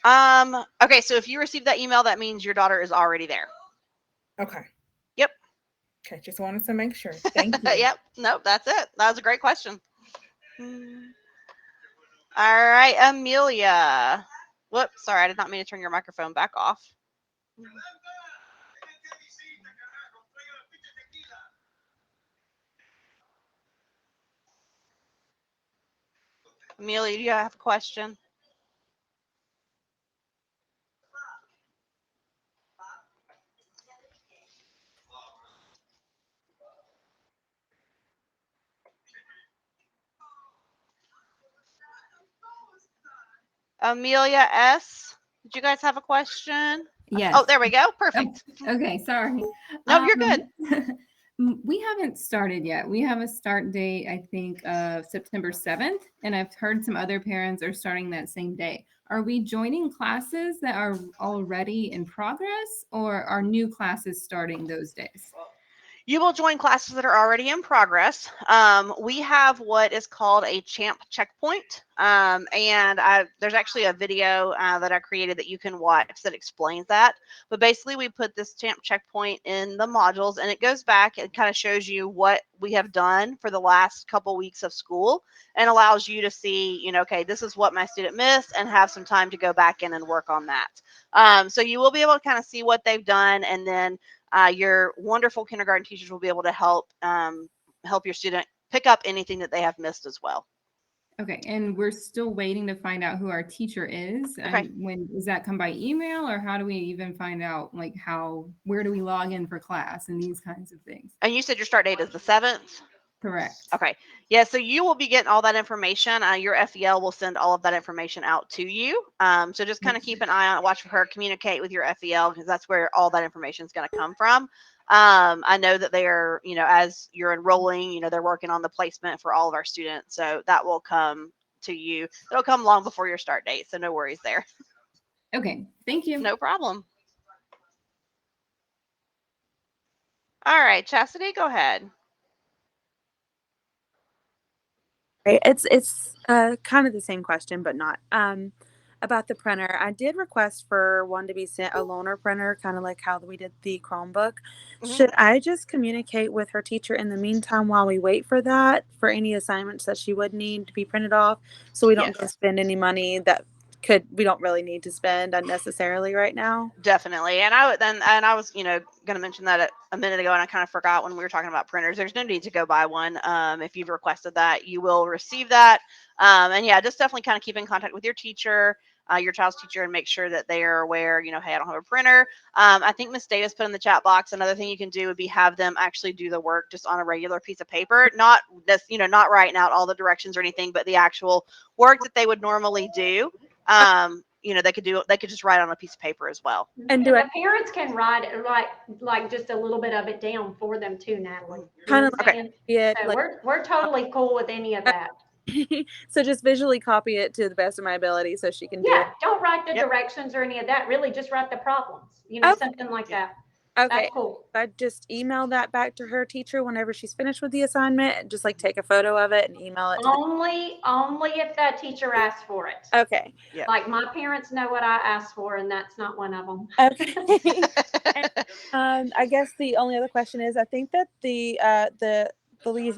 Okay, so if you received that email, that means your daughter is already there. Okay. Yep. Okay, just wanted to make sure. Thank you. Yep. Nope, that's it. That was a great question. All right, Amelia. Whoops, sorry, I did not mean to turn your microphone back off. Amelia, do you have a question? Amelia S., did you guys have a question? Yes. Oh, there we go. Perfect. Okay, sorry. No, you're good. We haven't started yet. We have a start date, I think, of September 7th, and I've heard some other parents are starting that same day. Are we joining classes that are already in progress, or are new classes starting those days? You will join classes that are already in progress. We have what is called a champ checkpoint. And there's actually a video that I created that you can watch that explains that. But basically, we put this champ checkpoint in the modules, and it goes back and kind of shows you what we have done for the last couple weeks of school and allows you to see, okay, this is what my student missed and have some time to go back in and work on that. So you will be able to kind of see what they've done, and then your wonderful kindergarten teachers will be able to help your student pick up anything that they have missed as well. Okay, and we're still waiting to find out who our teacher is. Okay. And when does that come by email, or how do we even find out, like, where do we log in for class and these kinds of things? And you said your start date is the 7th? Correct. Okay. Yeah, so you will be getting all that information. Your FEL will send all of that information out to you. So just kind of keep an eye on it, watch for her, communicate with your FEL, because that's where all that information is going to come from. I know that they are, as you're enrolling, they're working on the placement for all of our students. So that will come to you. It'll come long before your start date. So no worries there. Okay. Thank you. No problem. All right, Chastity, go ahead. Right. It's kind of the same question, but not. About the printer, I did request for one to be sent a loaner printer, kind of like how we did the Chromebook. Should I just communicate with her teacher in the meantime while we wait for that, for any assignments that she would need to be printed off, so we don't go spend any money that we don't really need to spend unnecessarily right now? Definitely. And I was, going to mention that a minute ago, and I kind of forgot when we were talking about printers. There's no need to go buy one. If you've requested that, you will receive that. And yeah, just definitely kind of keep in contact with your teacher, your child's teacher, and make sure that they are aware, hey, I don't have a printer. I think Miss Davis put in the chat box, another thing you can do would be have them actually do the work just on a regular piece of paper, not this, not writing out all the directions or anything, but the actual work that they would normally do. They could just write on a piece of paper as well. And the parents can write it like just a little bit of it down for them too, Natalie. Kind of like, so we're totally cool with any of that. So just visually copy it to the best of my ability so she can do it. Don't write the directions or any of that. Really just write the problems, something like that. Okay. That's cool. I just email that back to her teacher whenever she's finished with the assignment, and just like take a photo of it and email it to Only if that teacher asks for it. Okay. Yeah. Like my parents know what I asked for, and that's not one of them. Okay. I guess the only other question is, I think that the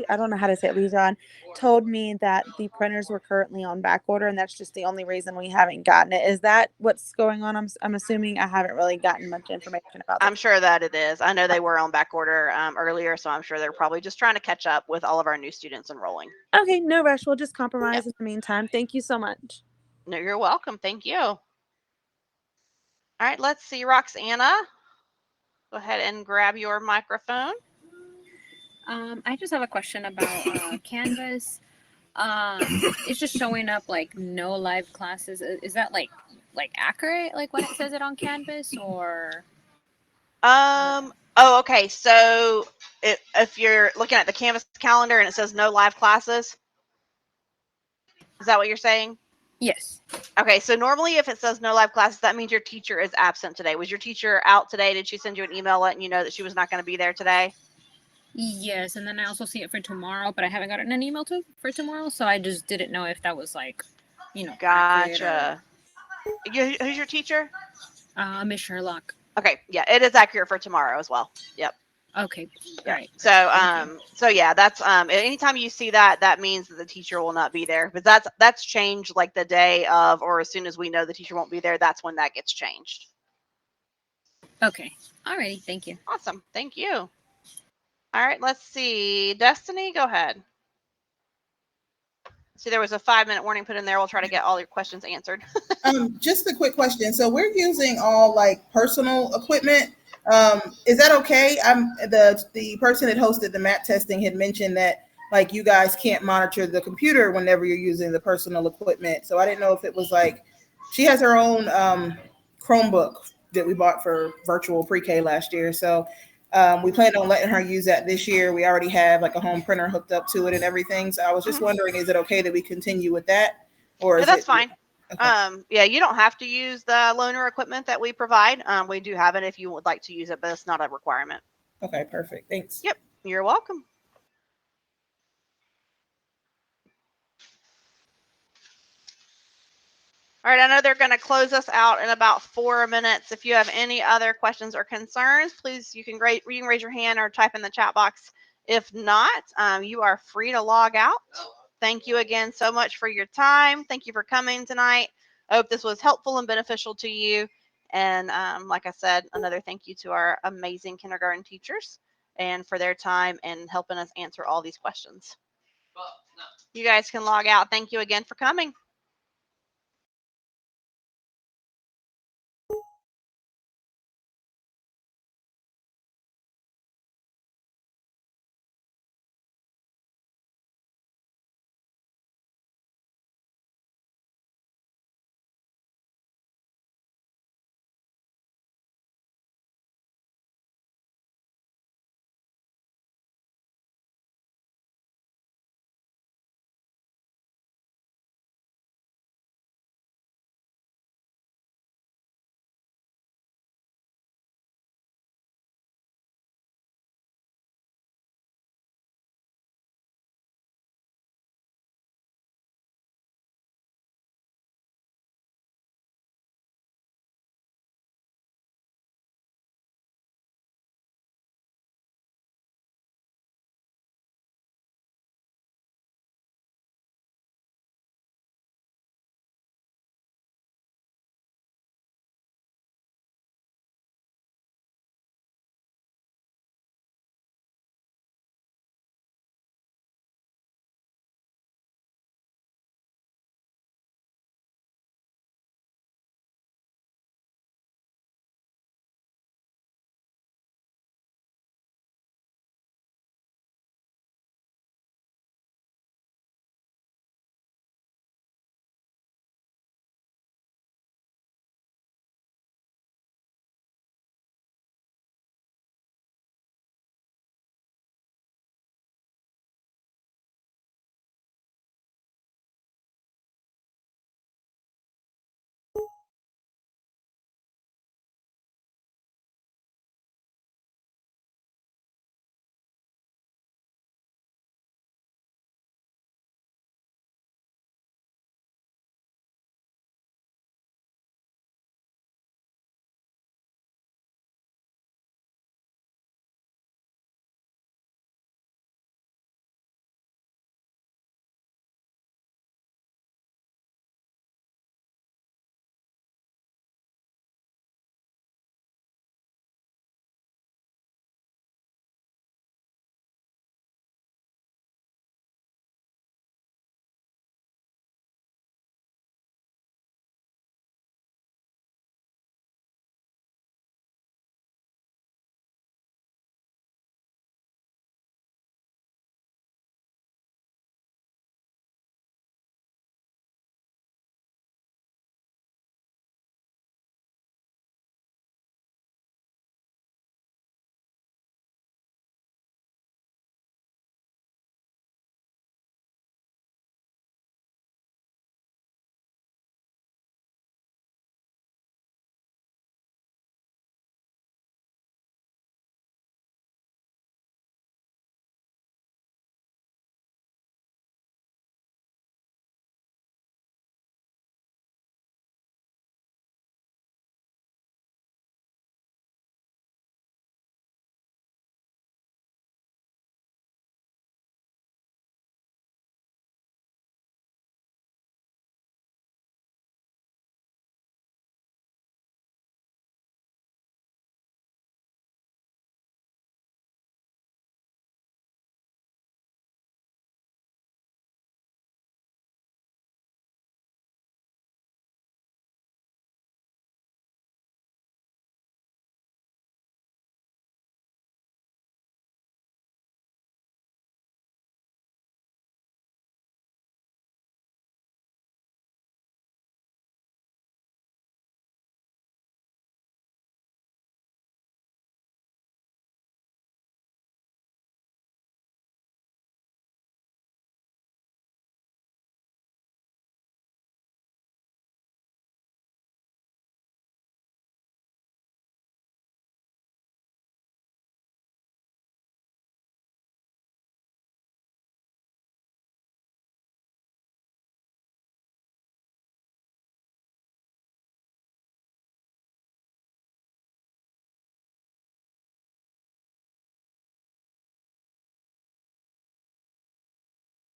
I don't know how to say it, Lijon, told me that the printers were currently on back order, and that's just the only reason we haven't gotten it. Is that what's going on? I'm assuming. I haven't really gotten much information about that. I'm sure that it is. I know they were on back order earlier, so I'm sure they're probably just trying to catch up with all of our new students enrolling. Okay, no rush. We'll just compromise in the meantime. Thank you so much. No, you're welcome. Thank you. All right, let's see, Roxana. Go ahead and grab your microphone. I just have a question about Canvas. It's just showing up like no live classes. Is that like accurate, like when it says it on Canvas, or? Oh, okay. So if you're looking at the Canvas calendar and it says no live classes, is that what you're saying? Yes. Okay, so normally if it says no live classes, that means your teacher is absent today. Was your teacher out today? Did she send you an email letting you know that she was not going to be there today? Yes, and then I also see it for tomorrow, but I haven't gotten an email for tomorrow, so I just didn't know if that was like, Gotcha. Who's your teacher? Miss Sherlock. Okay, yeah, it is accurate for tomorrow as well. Yep. Okay. Yeah. All right. So yeah, that's anytime you see that, that means that the teacher will not be there. But that's changed like the day of, or as soon as we know the teacher won't be there, that's when that gets changed. Okay. Alrighty. Thank you. Awesome. Thank you. All right, let's see. Destiny, go ahead. See, there was a 5-minute warning put in there. We'll try to get all your questions answered. Just a quick question. So we're using all like personal equipment. Is that okay? The person that hosted the map testing had mentioned that like you guys can't monitor the computer whenever you're using the personal equipment. So I didn't know if it was like she has her own Chromebook that we bought for virtual pre-K last year. So we plan on letting her use that this year. We already have like a home printer hooked up to it and everything. So I was just wondering, is it okay that we continue with that? Or is that's it fine. Okay. Yeah, you don't have to use the loaner equipment that we provide. We do have it if you would like to use it, but it's not a requirement. Okay, perfect. Thanks. Yep, you're welcome. All right, I know they're going to close us out in about 4 minutes. If you have any other questions or concerns, please, you can raise your hand or type in the chat box. If not, you are free to log out. Thank you again so much for your time. Thank you for coming tonight. I hope this was helpful and beneficial to you. And like I said, another thank you to our amazing kindergarten teachers and for their time and helping us answer all these questions. You guys can log out. Thank you again for coming.